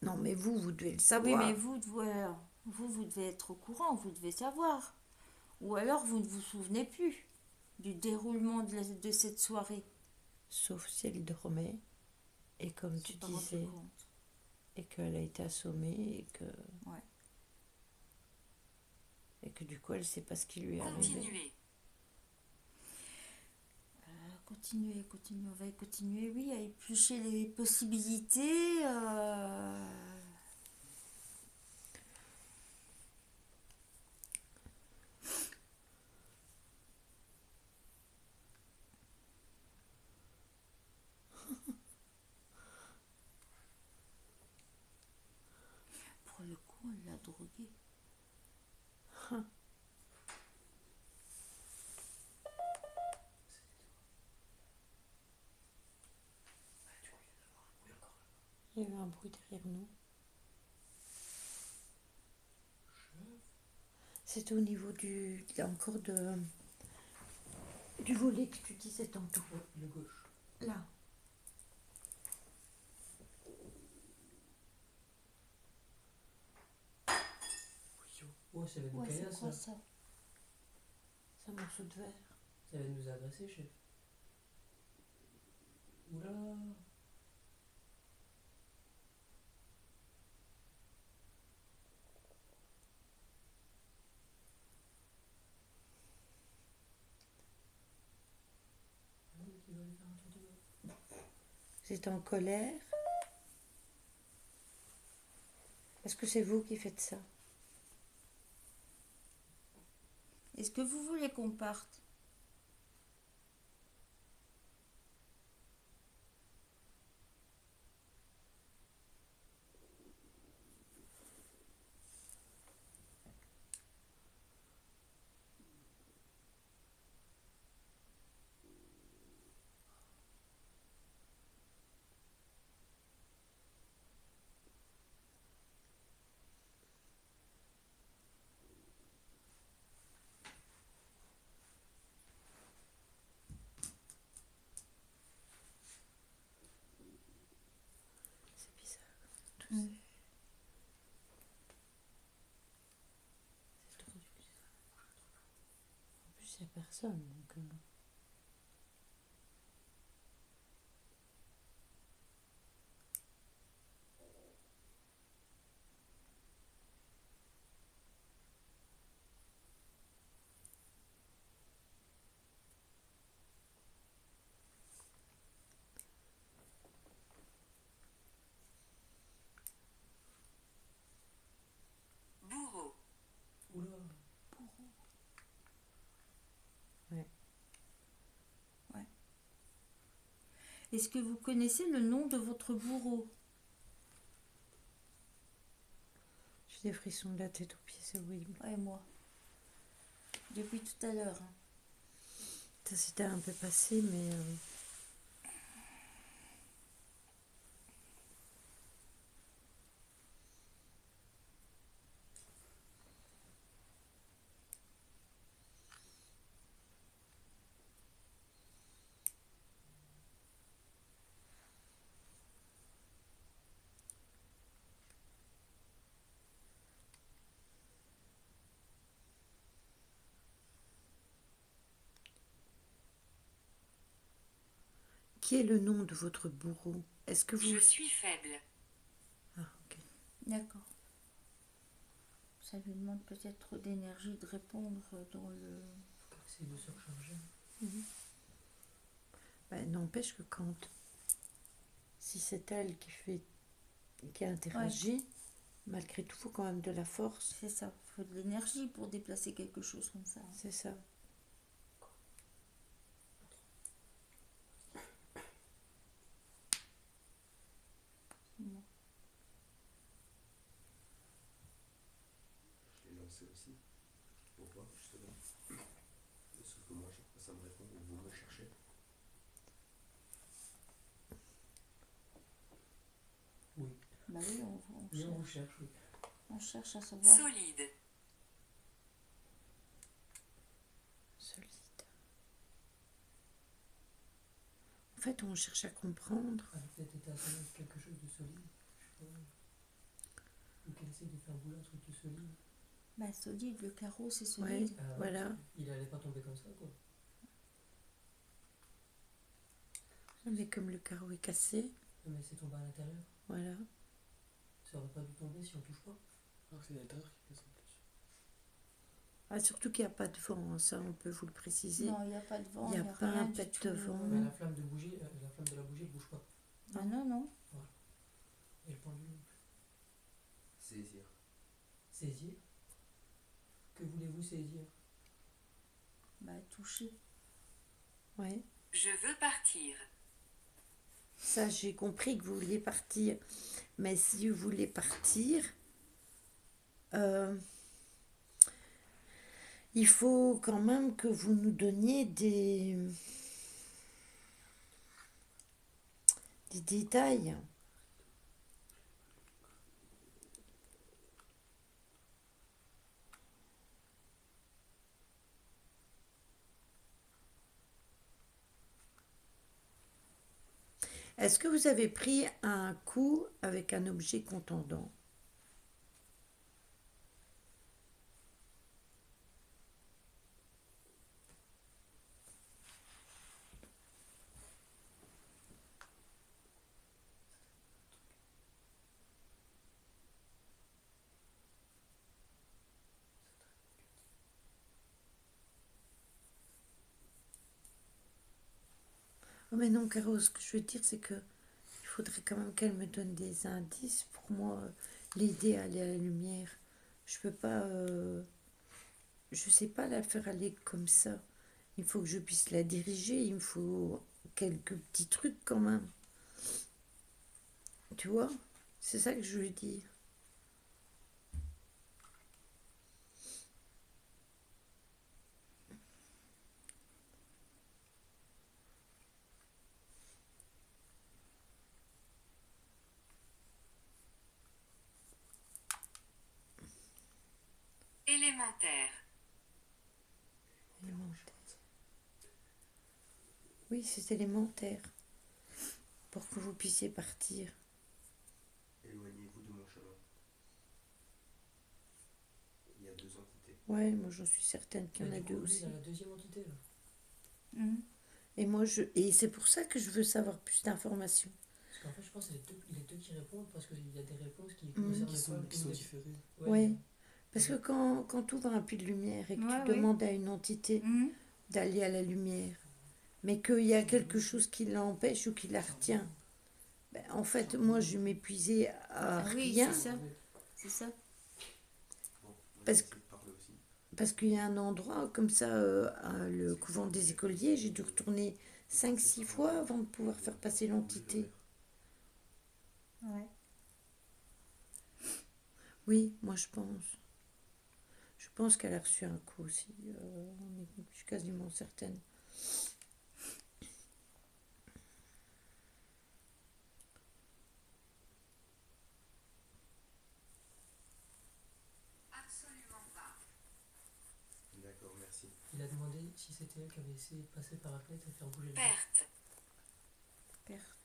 Non, mais vous devez le Oui, savoir. mais vous devez être au courant, vous devez savoir. Ou alors vous ne vous souvenez plus du déroulement de cette soirée. Sauf si elle dormait et comme Je tu me suis pas rendu disais, compte. et qu'elle a été assommée Ouais. et que du coup elle sait pas ce qui lui est arrivé. Continuez. Continuez, on va continuer, oui, à éplucher les possibilités. Pour le coup, on l'a drogué. Il y avait un bruit derrière nous. C'était au niveau encore du volet que tu disais tantôt. Ouais, le gauche. Là. Ouais, ça va nous Ouais, c'est caillasse, quoi ça. ça? C'est un morceau de verre. Ça va nous agresser, chef. Oula. Ah oui, il va aller faire un tour de bain. Vous êtes en colère. Est-ce que c'est vous qui faites ça? Est-ce que vous voulez qu'on parte? C'est bizarre. Mm. C'est trop bizarre. En plus, il n'y a personne. Donc, Bourreau. Oula. Est-ce que vous connaissez le nom de votre bourreau? j'ai des frissons de la tête aux pieds, c'est horrible. Ouais, moi. Depuis tout à l'heure. Hein. Ça s'était un peu passé, mais... qui est le nom de votre bourreau? Est-ce que vous... Je suis faible. Ah, ok. D'accord. Ça lui demande peut-être trop d'énergie de répondre dans le... Faut qu'elle essaye de se recharger. Ben, n'empêche que quand... Si c'est elle qui interagit, malgré tout, il faut quand même de la force. C'est ça, il faut de l'énergie pour déplacer quelque chose comme ça. C'est ça. Bon. Je l'ai lancé aussi. Pour voir, justement. Sauf que moi, chaque fois, ça me répond que vous me cherchez. Oui. Bah oui, Oui, on vous cherche, oui. on cherche à savoir. Solide. Solide. En fait, on cherche à comprendre. Elle a peut-être été assommée de quelque chose de solide. Je sais pas. Ou qu'elle essaye de faire bouler un truc de solide. Bah solide, le carreau c'est Ouais, solide. Ah ouais, voilà. Il allait pas tomber comme ça, quoi. Mais comme le carreau est cassé, Mais c'est tombé à l'intérieur. voilà. Ça aurait pas dû tomber si on touche pas. Alors que c'est l'intérieur qui casse en plus. Ah, surtout qu'il n'y a pas de vent, hein, ça on peut vous le préciser. Non, il n'y a pas de vent, Il y a pas rien un du pet tout. de vent. Mais la flamme de bougie, la flamme de la bougie, elle bouge pas. Ah non, non. Et le pendule non plus. Saisir. Saisir. Que voulez-vous saisir? Bah toucher. Ouais. Je veux partir. Ça, j'ai compris que vous vouliez partir. Mais si vous voulez partir, il faut quand même que vous nous donniez des détails. Est-ce que vous avez pris un coup avec un objet contondant? Oh mais non, Caro, ce que je veux dire, c'est que il faudrait quand même qu'elle me donne des indices pour moi l'aider à aller à la lumière. Je peux pas, je sais pas la faire aller comme ça. Il faut que je puisse la diriger, il me faut quelques petits trucs quand même. Tu vois? C'est ça que je veux dire. Élémentaire. Élémentaire. Oui, c'est élémentaire. Pour que vous puissiez partir. Éloignez-vous de mon chemin. Il y a deux entités. Ouais, moi j'en suis certaine qu'il y en a Du coup, deux lui, aussi. il a la deuxième entité, là. Mhm. Et c'est pour ça que je veux savoir plus d'informations. Parce qu'en fait, je pense qu'il y a les deux qui répondent parce qu'il y a des réponses qui Mhm. concernent Qui sont différés. Ouais. Parce que quand tu ouvres un puits de lumière et que Ouais, tu ouais. demandes à une entité Mhm. d'aller à la lumière, mais qu'il y a quelque chose qui l'empêche ou qui la retient, ben, en fait, moi, je m'épuisais à Ah oui, rien c'est ça. C'est ça. Bon, moi, Parce j'essaie de parler aussi. parce qu'il y a un endroit comme ça, à le couvent des écoliers, j'ai dû retourner 5-6 fois avant de pouvoir faire passer l'entité. Ouais. Oui, moi je pense. Je pense qu'elle a reçu un coup aussi. Je suis quasiment certaine. Absolument pas. D'accord, merci. Il a demandé si c'était elle qui avait essayé de passer par la fenêtre et faire bouger le verre. Perte. Perte.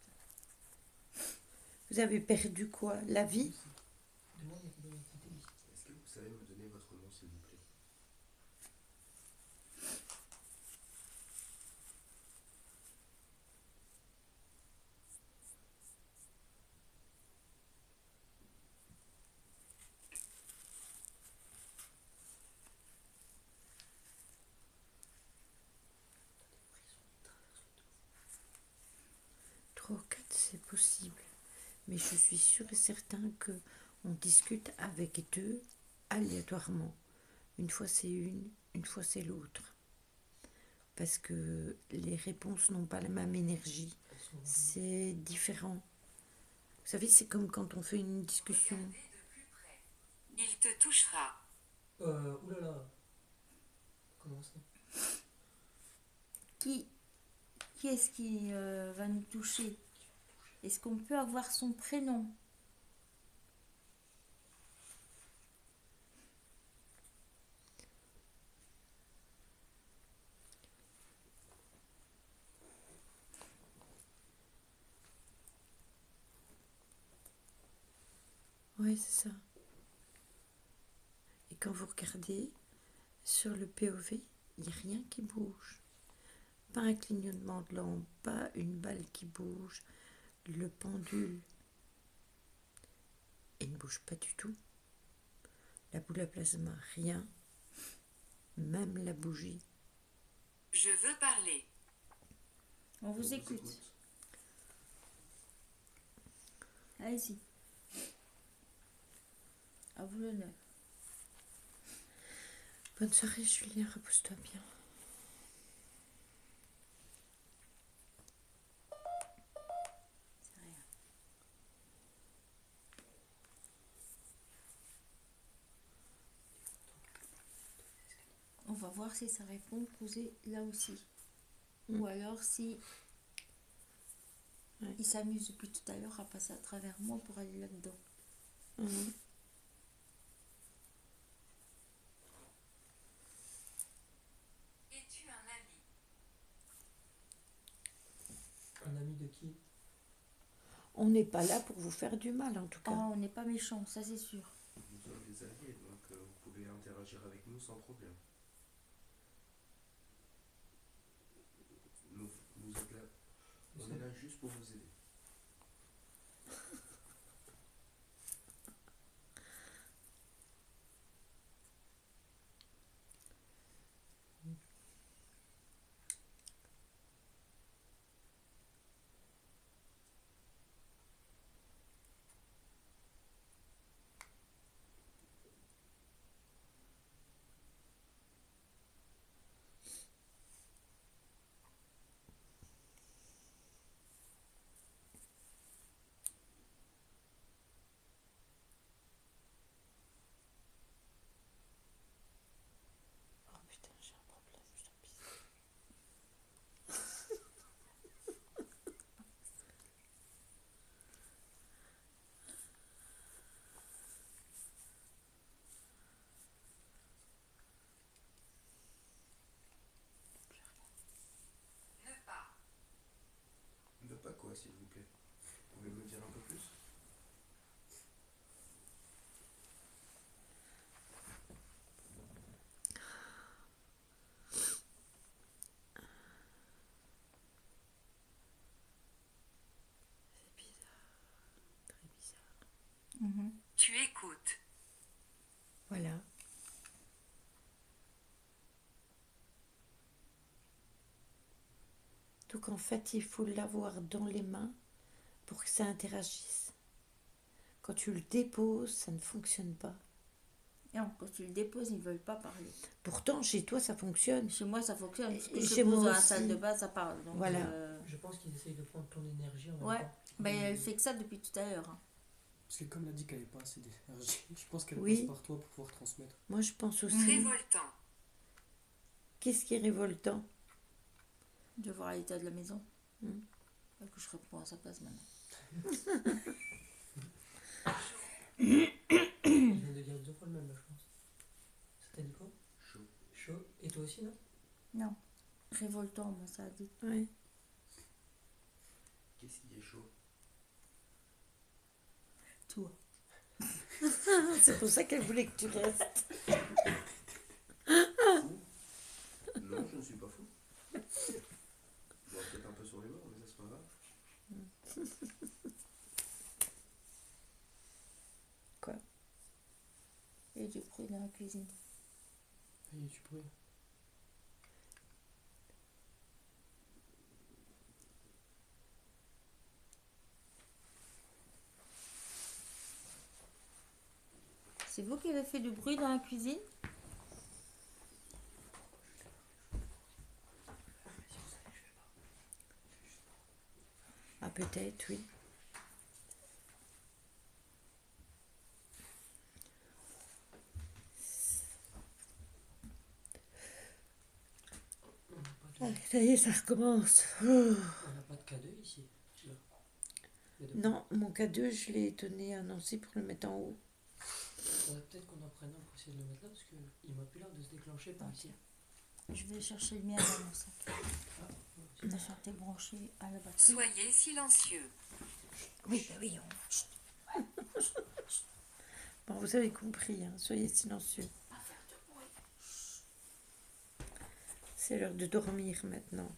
Vous avez perdu quoi? La vie? Demande il y a combien d'entités ici. Est-ce que vous savez me donner votre nom, s'il vous plaît? C'est possible. Mais je suis sûre et certain que on discute avec deux aléatoirement. Une fois c'est une fois c'est l'autre. Parce que les réponses n'ont pas la même énergie. Elles sont- C'est différent. Vous savez, c'est comme quand on fait une discussion. Regardez de plus près. Il te touchera. Oulala. Comment ça? Qui est-ce qui va nous toucher? Est-ce qu'on peut avoir son prénom? Oui, c'est ça. Et quand vous regardez sur le POV, il n'y a rien qui bouge. Pas un clignotement de lampe, pas une balle qui bouge. Le pendule, il ne bouge pas du tout. La boule à plasma, rien. Même la bougie. Je veux parler. On vous écoute. Allez-y. À vous l'honneur. Bonne soirée, Julien, repose-toi bien. C'est rien. On va voir si ça répond posé là aussi. Ou alors si Ouais. il s'amuse depuis tout à l'heure à passer à travers moi pour aller là-dedans. Mhm. Es-tu un ami? Un ami de qui? On n'est pas là pour vous faire du mal, en tout Ah, cas. on n'est pas méchants, ça c'est sûr. Nous sommes des alliés, donc vous pouvez interagir avec nous sans problème. Nous êtes là. On est là juste pour vous aider. Oh putain, j'ai un problème, je dois pisser. Ne pas. Ne pas quoi, s'il vous plaît. Vous pouvez me dire un peu plus? C'est bizarre, très bizarre. Tu écoutes. Voilà. Donc en fait, il faut l'avoir dans les mains pour que ça interagisse. Quand tu le déposes, ça ne fonctionne pas. Non, quand tu le déposes, ils ne veulent pas parler. Pourtant, chez toi, ça fonctionne. Chez moi, ça fonctionne. Parce que Et je chez le pose moi dans la aussi. salle de bain, ça parle. Donc, Voilà. Je pense qu'ils essayent de prendre ton énergie en même Ouais, temps. ben, elle fait que ça depuis tout à l'heure. Hein. Parce que comme elle a dit qu'elle n'avait pas assez d'énergie, je pense qu'elle Oui. passe par toi pour pouvoir transmettre. Moi, je pense aussi. Révoltant. Qu'est-ce qui est révoltant? De voir l'état de la maison. Mm. Et que je réponds à sa place maintenant. Je viens de dire deux fois le même, là, je pense. Ça t'a dit quoi? Chaud. Chaud. Et toi aussi, non? Non. Révoltant, moi, ça a dit. Ouais. Qu'est-ce qui est chaud? Toi. C'est pour ça qu'elle voulait que tu restes. Fou? Non, je ne suis pas fou. Bon, peut-être un peu sur les bords, mais ça c'est pas grave. Quoi? Et du bruit dans la cuisine. Et tu pourrais. C'est vous qui avez fait du bruit dans la cuisine? Ah, peut-être, oui. On n'a pas de, Allez, ça y est, ça recommence. Oh. on n'a pas de K2 ici. Là. Il y a de- Non, mon K2, je l'ai donné à Nancy pour le mettre en haut. Faudrait peut-être qu'on en prenne un pour essayer de le mettre là parce qu'il m'a plus l'air de se déclencher par ici. Je vais chercher le mien dans mon sac. Ah, De toute façon, t'es branché à la batterie. Soyez silencieux. Oui, bah oui, Bon, vous avez compris, hein, soyez silencieux. C'est l'heure de dormir maintenant.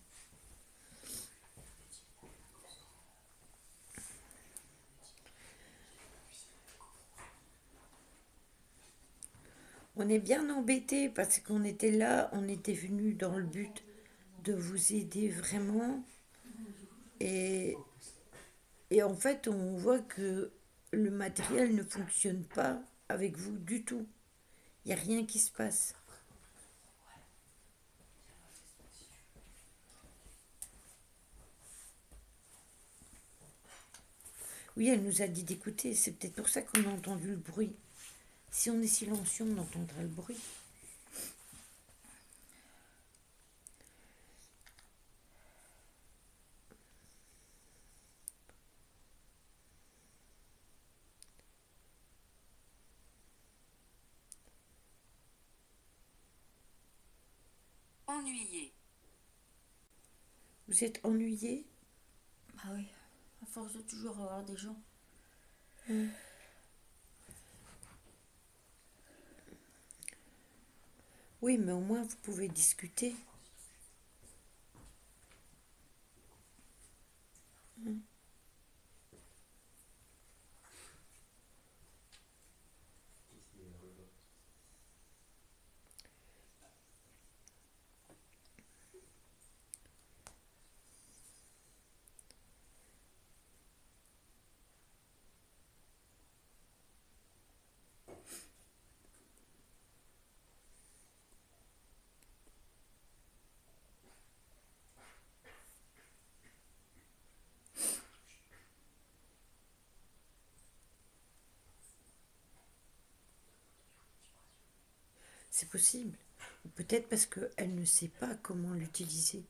On est bien embêtés parce qu'on était là, on était venu dans le but de vous aider vraiment. Et en fait, on voit que le matériel ne fonctionne pas avec vous du tout. Il n'y a rien qui se passe. Oui, elle nous a dit d'écouter. C'est peut-être pour ça qu'on a entendu le bruit. Si on est silencieux, on entendra le bruit. Ennuyé. Vous êtes ennuyé? Ah oui, à force de toujours avoir des gens. Oui, mais au moins vous pouvez discuter. C'est possible. Ou peut-être parce qu'elle ne sait pas comment l'utiliser.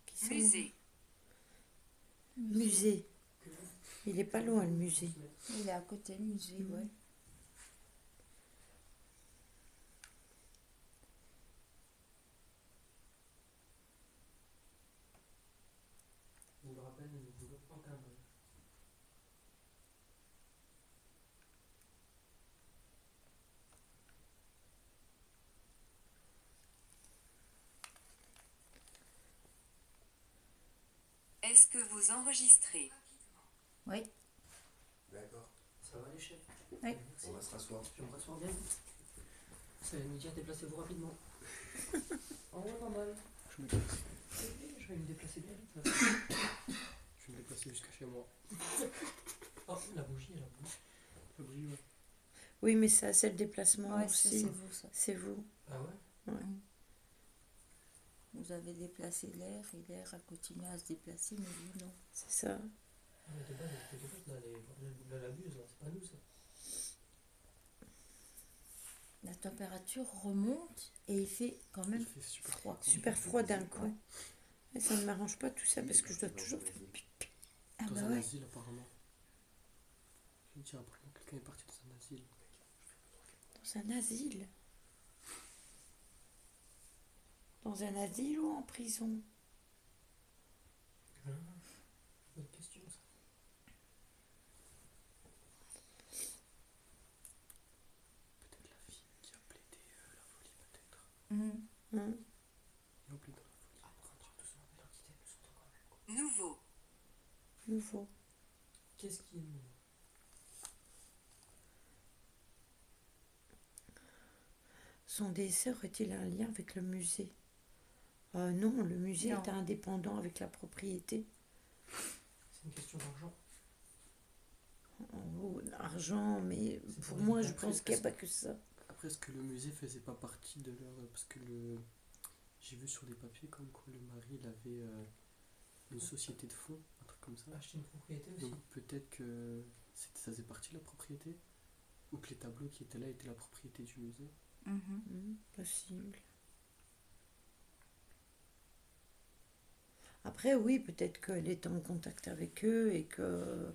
Qui c'est? Musée. Musée. Il est pas loin, le musée. Il est à côté du musée, ouais. je me rappelle, nous ne voulons aucun bruit. Est-ce que vous enregistrez? Oui. D'accord. Ça va les chefs? Oui. Merci. On va se rasseoir. Je me rasseoir bien. Ça va me dire déplacez-vous rapidement. En haut, normal. Je me déplace. Je vais me déplacer bien vite. Là. Je vais me déplacer jusqu'à chez moi. Oh, la bougie, elle a bougé. Ça brille, ouais. Oui, mais ça, c'est le déplacement Ouais, ça, aussi. c'est vous, ça. C'est vous. Ah ouais? Vous avez déplacé l'air et l'air a continué à se déplacer, mais vous, non. C'est ça. Ah, mais de base, là, la buse, là, c'est pas nous ça. La température remonte et il fait quand Il même fait super froid. Super froid d'un coup. Et ça ne m'arrange pas tout ça parce que je dois toujours faire pipi. Ah dans bah un ouais. asile, apparemment. Je me dis, apparemment, quelqu'un est parti dans un asile. Dans un asile. Dans un asile ou en prison? Ah, bonne question ça. Peut-être la fille qui a plaidé la folie, peut-être. Mhm. Hein? Et on plaide dans la folie. Nouveau. Nouveau. Qu'est-ce qui est nouveau? son décès aurait-il un lien avec le musée? Non, le musée Non. est indépendant avec la propriété. C'est une question d'argent. Argent, mais C'est pour pour moi, les- je pense qu'il n'y a pas que ça. Après, est-ce que le musée faisait pas partie de leur. Parce que j'ai vu sur des papiers comme quoi le mari il avait une société de fonds, un truc comme ça. Acheter une propriété aussi. Donc peut-être que ça faisait partie de la propriété. Ou que les tableaux qui étaient là étaient la propriété du musée. Possible. Après, oui, peut-être qu'elle est en contact avec eux et que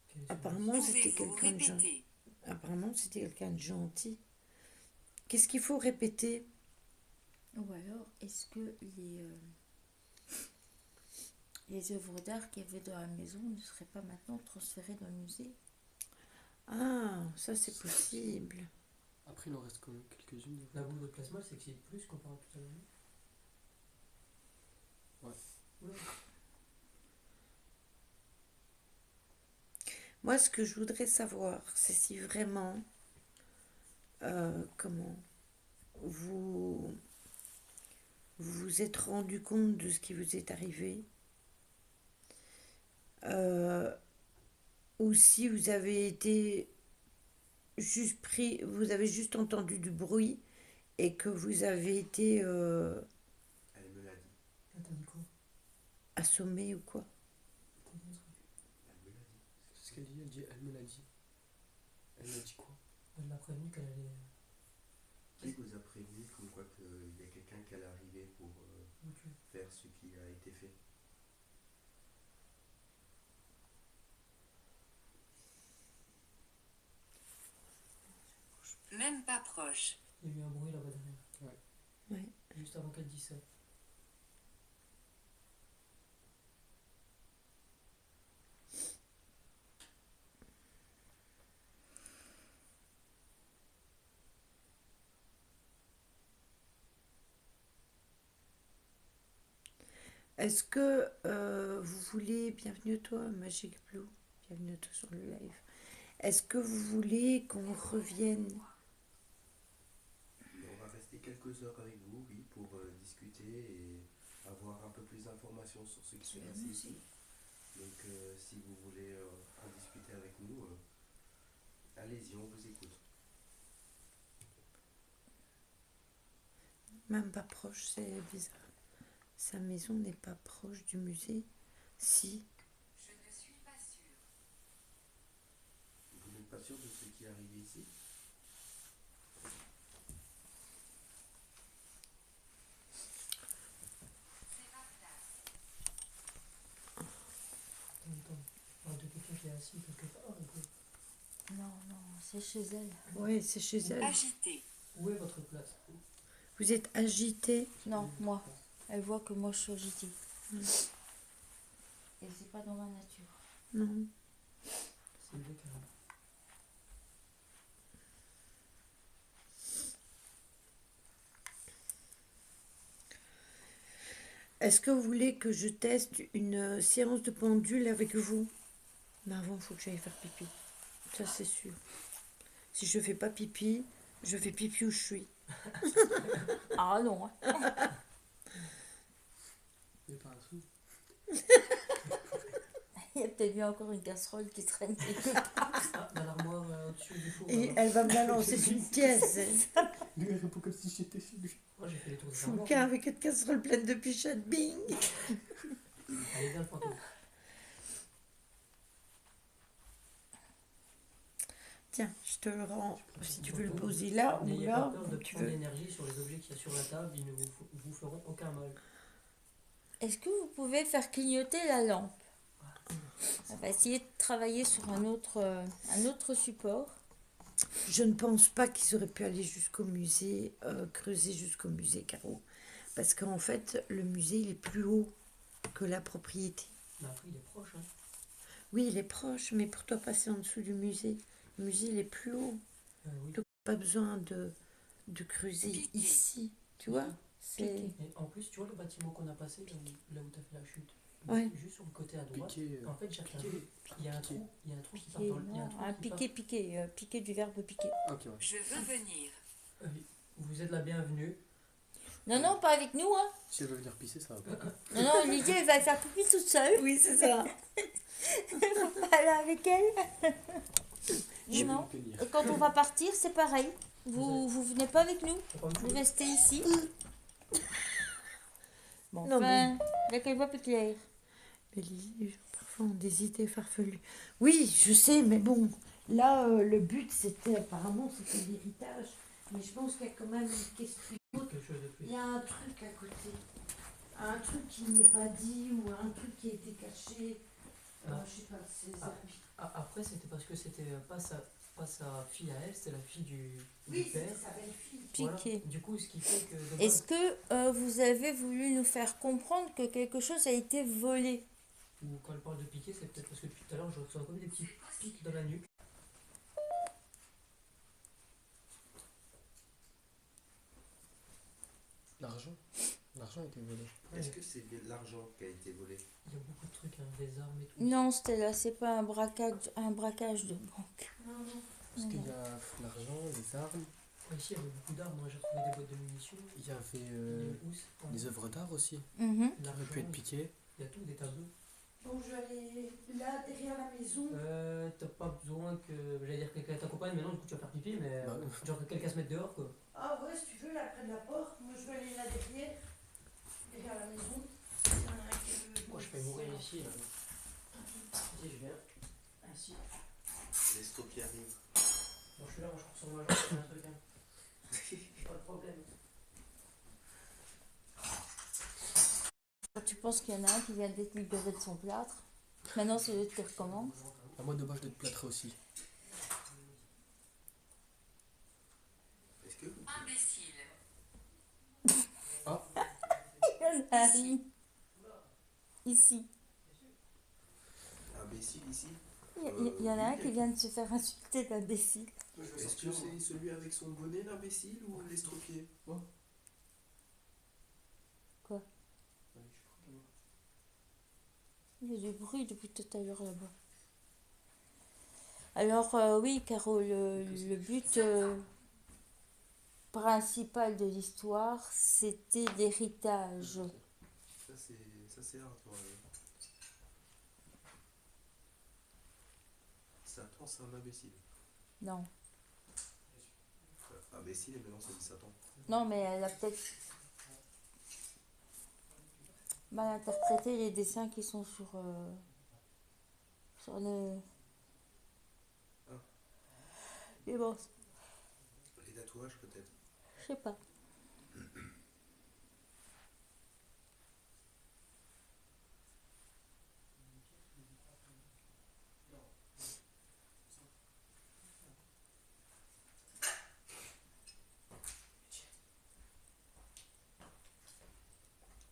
Quel est son apparemment c'était Pouvez-vous quelqu'un de gentil. répéter? Apparemment c'était quelqu'un de gentil. Qu'est-ce qu'il faut répéter? Ou alors, est-ce que les œuvres d'art qu'il y avait dans la maison ne seraient pas maintenant transférées dans le musée? Ah, ça c'est possible. Après, il en reste quand même quelques-unes. La boule de plasma, c'est que c'est plus comparé à tout à l'heure. Ouais. Oula. Moi, ce que je voudrais savoir, c'est si vraiment, comment, vous vous êtes rendu compte de ce qui vous est arrivé, ou si vous avez été juste pris, vous avez juste entendu du bruit et que vous avez été Elle me l'a dit. Ah, t'as dit quoi? assommé ou quoi. T'as dit un truc. Elle me l'a dit. C'est ce qu'elle dit, elle me l'a dit. Elle m'a dit quoi? Elle l'a prévenu qu'elle allait. Qui vous a prévenu comme quoi qu'il y a quelqu'un qui allait arriver pour Ok. faire ce qui a été fait? Même pas proche. Il y a eu un bruit là-bas derrière. Ouais. Juste avant qu'elle dise ça. Est-ce que vous voulez, bienvenue à toi Magic Blue, bienvenue à toi sur le live. Est-ce que vous voulez qu'on revienne? On va rester quelques heures avec vous, oui, pour discuter et avoir un peu plus d'informations sur ce qui s'est passé ici. Donc si vous voulez en discuter avec nous, allez-y, on vous écoute. Même pas proche, c'est bizarre. Sa maison n'est pas proche du musée. Si. Je ne suis pas sûre. Vous n'êtes pas sûr de ce qui est arrivé ici? C'est ma place. Attends. On parle de quelqu'un qui est assis quelque part un peu. Non, non, c'est chez elle. Ouais, c'est chez elle. Agité. Où est votre place? Vous êtes agité. Non, moi. Elle voit que moi je suis agitée. Et c'est pas dans ma nature. Non. C'est le carrément. Est-ce que vous voulez que je teste une séance de pendule avec vous? Mais avant, il faut que j'aille faire pipi. Ça, c'est sûr. Si je fais pas pipi, je fais pipi où je suis. Ah non, hein. Il n'y a pas un sou. Il y a peut-être bien encore une casserole qui traîne quelque part. Ah, dans l'armoire au-dessus du four. Et là-bas. elle va me la lancer sur une pièce. Lui, il répond comme si j'étais chez lui. Moi j'ai fait les tours de Fous le l'armoire. cas avec une casserole pleine de pichette. Bing. Allez, viens le fantôme. Tiens, je te le rends. Si tu veux le poser là ou N'ayez pas là, peur de où tu prendre veux. l'énergie sur les objets qu'il y a sur la table, ils ne vous feront aucun mal. Est-ce que vous pouvez faire clignoter la lampe? On va essayer de travailler sur un autre support. Je ne pense pas qu'ils auraient pu aller jusqu'au musée, creuser jusqu'au musée, Caro. Parce qu'en fait, le musée, il est plus haut que la propriété. Mais après, il est proche. Hein. Oui, il est proche, mais pour toi, passer en dessous du musée, le musée, il est plus haut. Oui. Donc, pas besoin de creuser ici. Tu vois? C'est... Et en plus, tu vois le bâtiment qu'on a passé, là où tu as fait la chute, Ouais. Juste sur le côté à droite. Piqué. En fait, Jacques, Piqué. il y a un Piqué. trou, il y a un trou qui part Piquer, dans le. Il y a un trou un qui part- piquer, piquer, piquer du verbe piquer. Ok, ouais. Je veux venir. Oui. Vous êtes la bienvenue. Non, non, pas avec nous, hein. Si elle veut venir pisser, ça va pas. Non, non, Lydie, elle va faire pipi toute seule. Oui, c'est ça. Faut pas aller avec elle. Je vais Non. me tenir. Et quand on va partir, c'est pareil. Vous venez pas avec nous. Faut pas me Vous foutre. restez ici. Bon, Non, enfin, là, qu'elle voit plus clair. Mais les gens, parfois, ont des idées farfelues. Oui, je sais, mais bon, là, le but, c'était, apparemment, c'était l'héritage. Mais je pense qu'il y a quand même une question. Quelque chose de plus. Il y a un truc à côté. Un truc qui n'est pas dit ou un truc qui a été caché. Ah. Je sais pas, c'est Ah. Après, c'était parce que c'était pas sa fille à elle, c'était la fille du Oui, père. c'est sa belle-fille. Voilà. Piqué. Du coup, ce qui fait que. de Est-ce base, que vous avez voulu nous faire comprendre que quelque chose a été volé? ou quand elle parle de piquer, c'est peut-être parce que depuis tout à l'heure, je ressens comme des petits pics dans la nuque. L'argent. L'argent a été volé. Est-ce que c'est bien de l'argent qui a été volé? Il y a beaucoup de trucs, hein, des armes et tout. Non, Stella, c'est pas un braquage de banque. Non, non. Parce qu'il y a l'argent, les armes, Ici, il y avait beaucoup d'armes. Moi, j'ai retrouvé des boîtes de munitions. il y avait Des housses. des œuvres d'art aussi, Mhm. qui auraient pu être piquées. Il y a tout, des tableaux. Bon, je vais aller là, derrière la maison. T'as pas besoin que. J'allais dire quelqu'un t'accompagne, mais non, du coup, tu vas faire pipi, mais. Bah, Genre que quelqu'un se mette dehors, quoi. Ah ouais, si tu veux, là, près de la porte. Moi, je vais aller là derrière. Derrière la maison. Il y en a un qui veut- Moi, je fais mourir ici, là. Ici, je viens. Ainsi. L'estropié arrive. Bon, je suis là, moi, je ressens ma jambe, c'est un truc, hein. Pas de problème. Quand tu penses qu'il y en a un qui vient d'être libéré de son plâtre, maintenant c'est l'autre qui recommence. à moi de base d'être plâtré aussi. Est-ce que vous Imbécile. Il y en a un ici. imbécile ici? Il y en a un qui vient de se faire insulter d'imbécile. Est-ce que c'est celui avec son bonnet, l'imbécile, ou l'estropié? Il y a du bruit depuis tout à l'heure là-bas. Alors oui, Caro, le but principal de l'histoire, c'était l'héritage. Ça c'est hard, ouais. Satan, c'est un imbécile. Non. Imbécile et maintenant c'est dit Satan. Non, mais elle a peut-être mal interprété les dessins qui sont sur le... Ah. Mais bon, Les tatouages peut-être. je sais pas.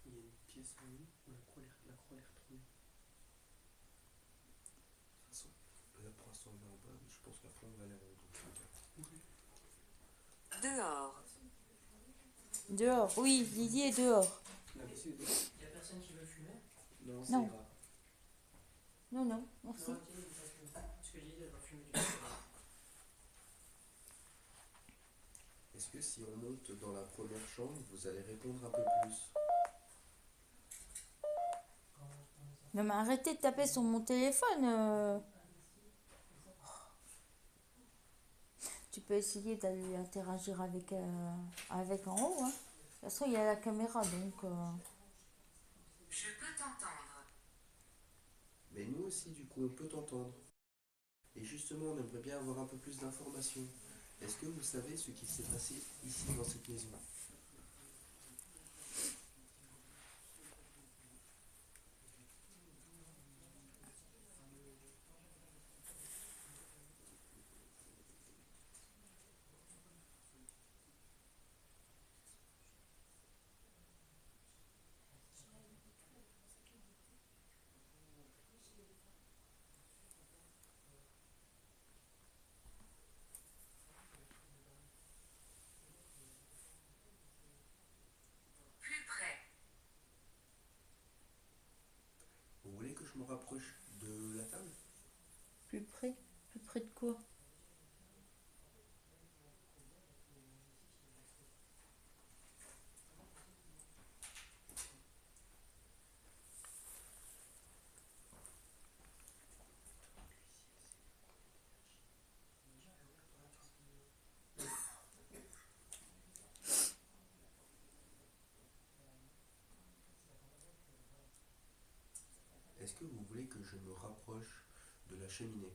Il y a une pièce en haut où la croix est retournée. De toute façon, là pour l'instant on est en bas, mais je pense qu'après on va aller en haut. Dehors. Dehors, oui, Lydie est dehors. Y'a personne qui veut fumer? Non, Non. ira. Non, non, merci. Non, ok, parce que Lydie, elle va fumer du coup. Est-ce que si on monte dans la première chambre, vous allez répondre un peu plus? Non, mais arrêtez de taper sur mon téléphone. Tu peux essayer d'aller interagir avec en haut. Hein. De toute façon, il y a la caméra, donc... Je peux t'entendre. Mais nous aussi, du coup, on peut t'entendre. Et justement, on aimerait bien avoir un peu plus d'informations. Est-ce que vous savez ce qui s'est passé ici dans cette maison? rapproche de la table. Plus près? Plus près de quoi? Est-ce que vous voulez que je me rapproche de la cheminée?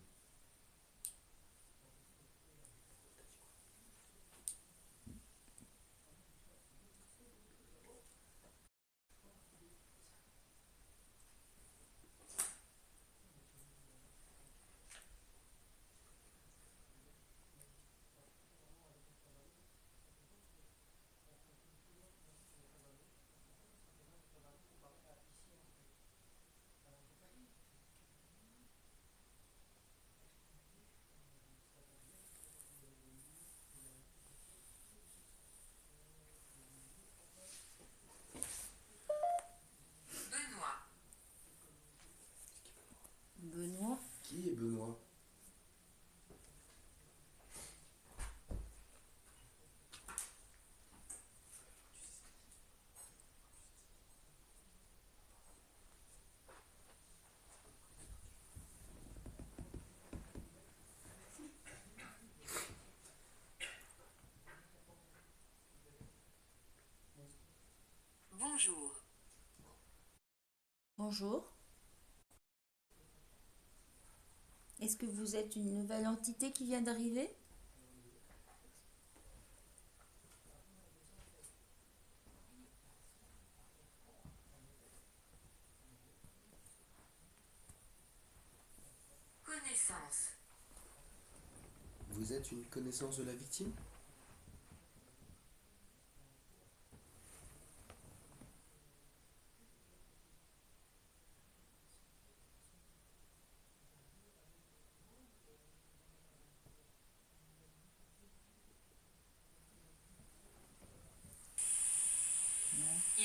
Benoît. Benoît? Qui est Benoît? Bonjour. Bonjour. Est-ce que vous êtes une nouvelle entité qui vient d'arriver? Connaissance. Vous êtes une connaissance de la victime?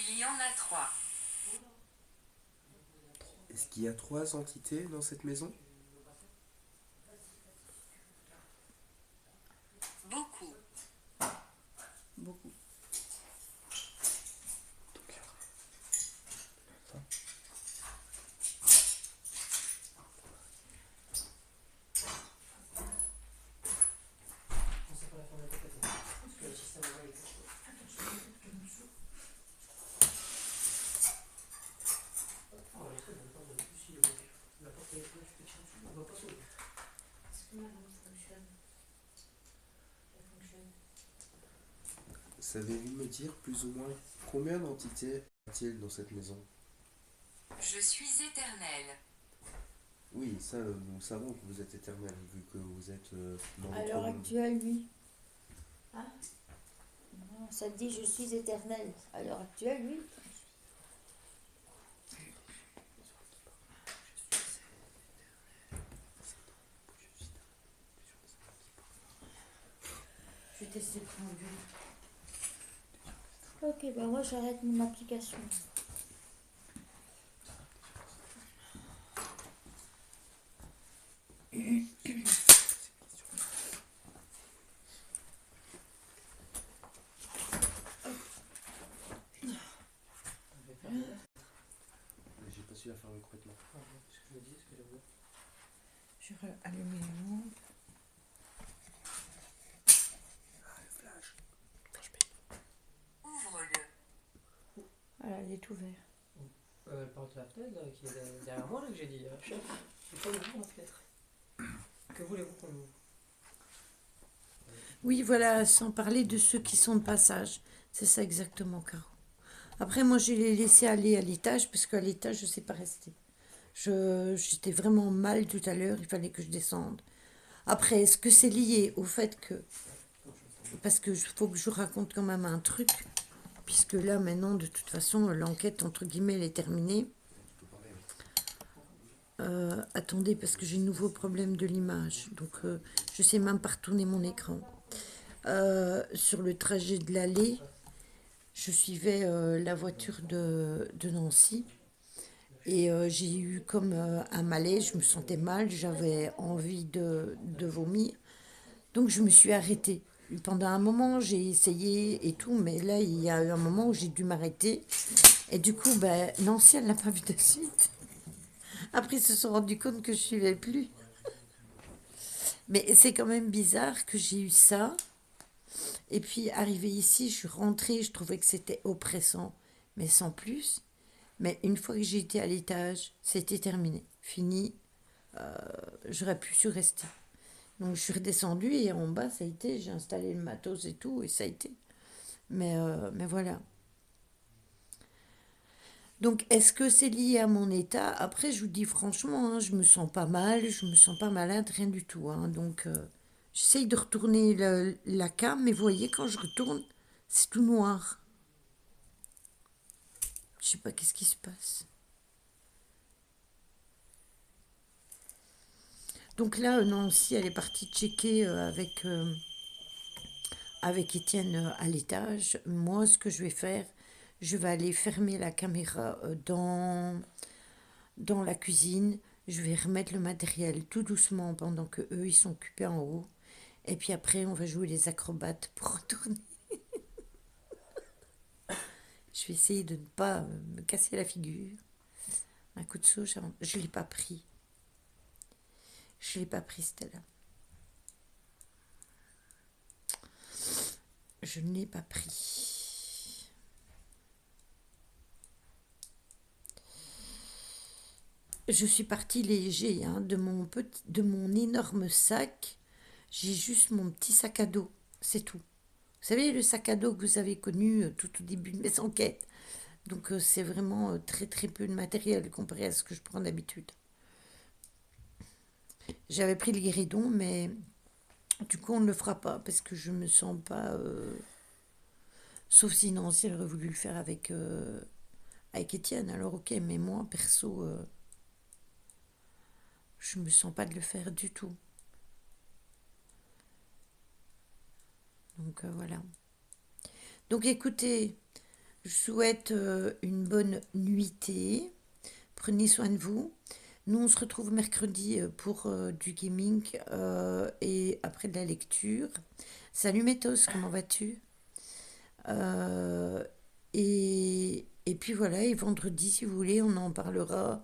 Il y en a 3. Est-ce qu'il y a 3 entités dans cette maison? Beaucoup. Beaucoup. On sait pas la fin de la tête. Parce que le système est oh, les trucs, on parle de plus si la porte est là, tu peux tirer dessus, on va pas sauver. Est-ce que ma lampe fonctionne? Elle fonctionne. Savez-vous me dire plus ou moins combien d'entités y a-t-il dans cette maison? Je suis éternel. Oui, ça, nous savons que vous êtes éternel, vu que vous êtes dans À notre l'heure monde. actuelle, oui. Hein? Non, ça te dit je suis éternel. À l'heure actuelle, oui. Je vais tester le préambule. Ok, ben moi j'arrête mon application. On va faire des lettres. Mais j'ai pas su la fermer complètement. Ah, ouais, ce que je me dis, ce que j'avoue. Je vais allumer la lampe. Ah, le flash. Ouvre-le. Voilà, elle est ouverte. Elle parle de la fenêtre là, qui est derrière moi là que j'ai dit. Chef, il faut ouvrir la fenêtre. Que voulez-vous qu'on ouvre? Oui, voilà, sans parler de ceux qui sont de passage. C'est ça exactement, Caro. Après, moi, je les laissé aller à l'étage, parce qu'à l'étage, je ne sais pas rester. J'étais vraiment mal tout à l'heure, il fallait que je descende. Après, est-ce que c'est lié au fait que... Parce que faut que je vous raconte quand même un truc, puisque là, maintenant, de toute façon, l'enquête, entre guillemets, elle est terminée. Attendez, parce que j'ai un nouveau problème de l'image. Donc, je sais même pas retourner mon écran. Sur le trajet de l'allée, je suivais la voiture de Nancy. Et j'ai eu comme un malaise, je me sentais mal, j'avais envie de vomir. Donc je me suis arrêtée. Pendant un moment, j'ai essayé et tout, mais là, il y a eu un moment où j'ai dû m'arrêter. Et du coup, ben, Nancy, elle l'a pas vu de suite. Après, ils se sont rendus compte que je suivais plus. Mais c'est quand même bizarre que j'ai eu ça. Et puis, arrivée ici, je suis rentrée, je trouvais que c'était oppressant, mais sans plus. Mais une fois que j'ai été à l'étage, c'était terminé. Fini, j'aurais pu su rester. Donc, je suis redescendue et en bas, ça a été, j'ai installé le matos et tout, et ça a été. Mais voilà. Donc, est-ce que c'est lié à mon état? Après, je vous dis franchement, hein, je me sens pas mal, je me sens pas malade, rien du tout, hein. Donc, j'essaye de retourner la cam, mais vous voyez, quand je retourne, c'est tout noir. Je sais pas qu'est-ce qui se passe. Donc là, Nancy, elle est partie checker avec Étienne à l'étage. Moi, ce que je vais faire, je vais aller fermer la caméra dans la cuisine. Je vais remettre le matériel tout doucement pendant que eux ils sont occupés en haut. Et puis après, on va jouer les acrobates pour retourner. Je vais essayer de ne pas me casser la figure. Un coup de sauge, je ne l'ai pas pris. Je ne l'ai pas pris, Stella. Je ne l'ai pas pris. Je suis partie léger, hein, de mon énorme sac. J'ai juste mon petit sac à dos, c'est tout. Vous savez, le sac à dos que vous avez connu tout au début de mes enquêtes. Donc c'est vraiment très très peu de matériel comparé à ce que je prends d'habitude. J'avais pris le guéridon, mais du coup on ne le fera pas parce que je me sens pas... sauf si Nancy aurait voulu le faire avec Étienne, alors ok, mais moi perso, je me sens pas de le faire du tout. Donc voilà. Donc écoutez, je souhaite une bonne nuitée. Prenez soin de vous. Nous, on se retrouve mercredi pour du gaming et après de la lecture. Salut Métos, comment vas-tu? Euh, et puis voilà, et vendredi, si vous voulez, on en parlera.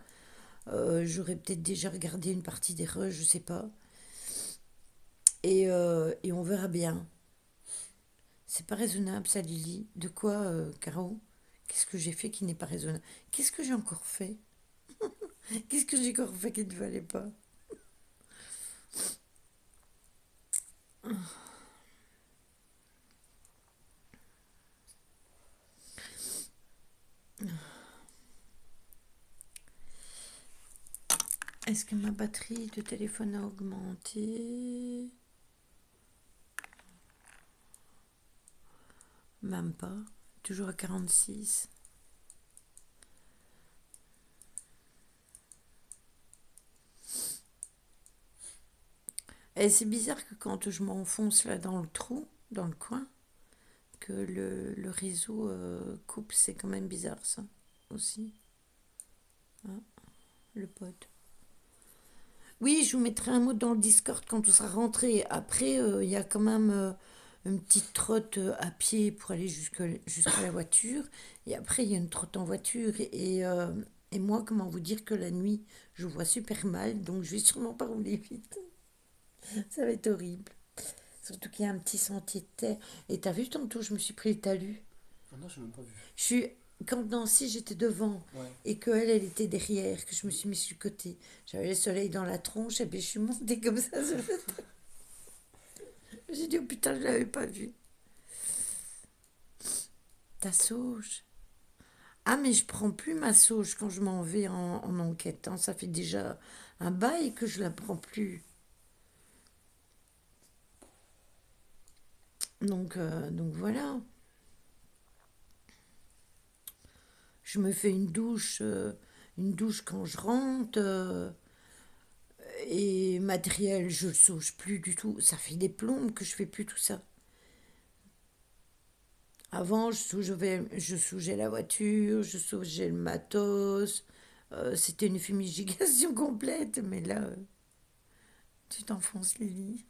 J'aurais peut-être déjà regardé une partie des rushs, je sais pas. Et on verra bien. C'est pas raisonnable, ça, Lily. De quoi, Caro? Qu'est-ce que j'ai fait qui n'est pas raisonnable? Qu'est-ce que j'ai encore fait? Qu'est-ce que j'ai encore fait qui ne valait pas? Est-ce que ma batterie de téléphone a augmenté? Même pas. Toujours à 46. Et c'est bizarre que quand je m'enfonce là dans le trou, dans le coin, que le réseau coupe. C'est quand même bizarre ça aussi. Ah, le pote. Oui, je vous mettrai un mot dans le Discord quand on sera rentré. Après, il y a quand même une petite trotte à pied pour aller jusqu'à la voiture. Et après, il y a une trotte en voiture. Et moi, comment vous dire que la nuit, je vois super mal. Donc, je vais sûrement pas rouler vite. Ça va être horrible. Surtout qu'il y a un petit sentier de terre. Et t'as vu tantôt, je me suis pris le talus. Ah non, j'ai même pas vu. Je suis... Quand Nancy, j'étais devant Ouais. et qu'elle, elle était derrière, que je me suis mis sur le côté. J'avais le soleil dans la tronche et puis je suis montée comme ça. J'ai dit, oh putain, je l'avais pas vu. Ta sauge. Ah, mais je prends plus ma sauge quand je m'en vais en enquête, hein. Ça fait déjà un bail que je la prends plus. Donc voilà. Je me fais une douche quand je rentre. Et matériel, je le sauge plus du tout. Ça fait des plombes que je fais plus tout ça. Avant, je sougeais la voiture, je sougeais le matos, c'était une fumigation complète, mais là, tu t'enfonces, Lily.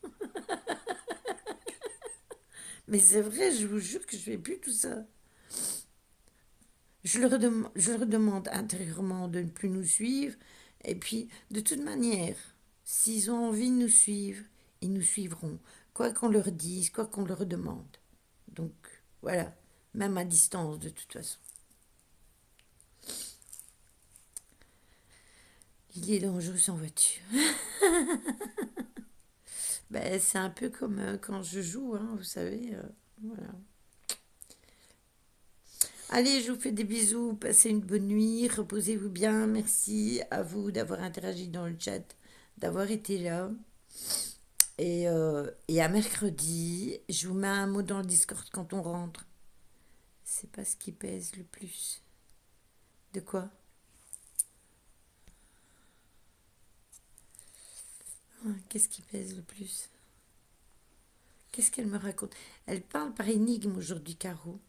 Mais c'est vrai, je vous jure que je fais plus tout ça. Je leur demande intérieurement de ne plus nous suivre. Et puis, de toute manière, s'ils ont envie de nous suivre, ils nous suivront. Quoi qu'on leur dise, quoi qu'on leur demande. Donc, voilà. Même à distance, de toute façon. Il est dangereux en voiture. Ben, c'est un peu comme quand je joue, hein, vous savez. Voilà. Allez, je vous fais des bisous, passez une bonne nuit, reposez-vous bien. Merci à vous d'avoir interagi dans le chat, d'avoir été là. Et à mercredi, je vous mets un mot dans le Discord quand on rentre. C'est pas ce qui pèse le plus. De quoi? Qu'est-ce qui pèse le plus? Qu'est-ce qu'elle me raconte? Elle parle par énigme aujourd'hui, Caro.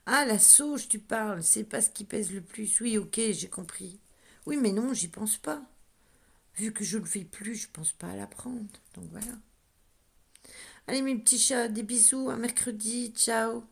Ah, la sauge, tu parles, c'est pas ce qui pèse le plus. Oui, ok, j'ai compris. Oui, mais non, j'y pense pas. Vu que je le fais plus, je pense pas à la prendre. Donc voilà. Allez, mes petits chats, des bisous, à mercredi, ciao.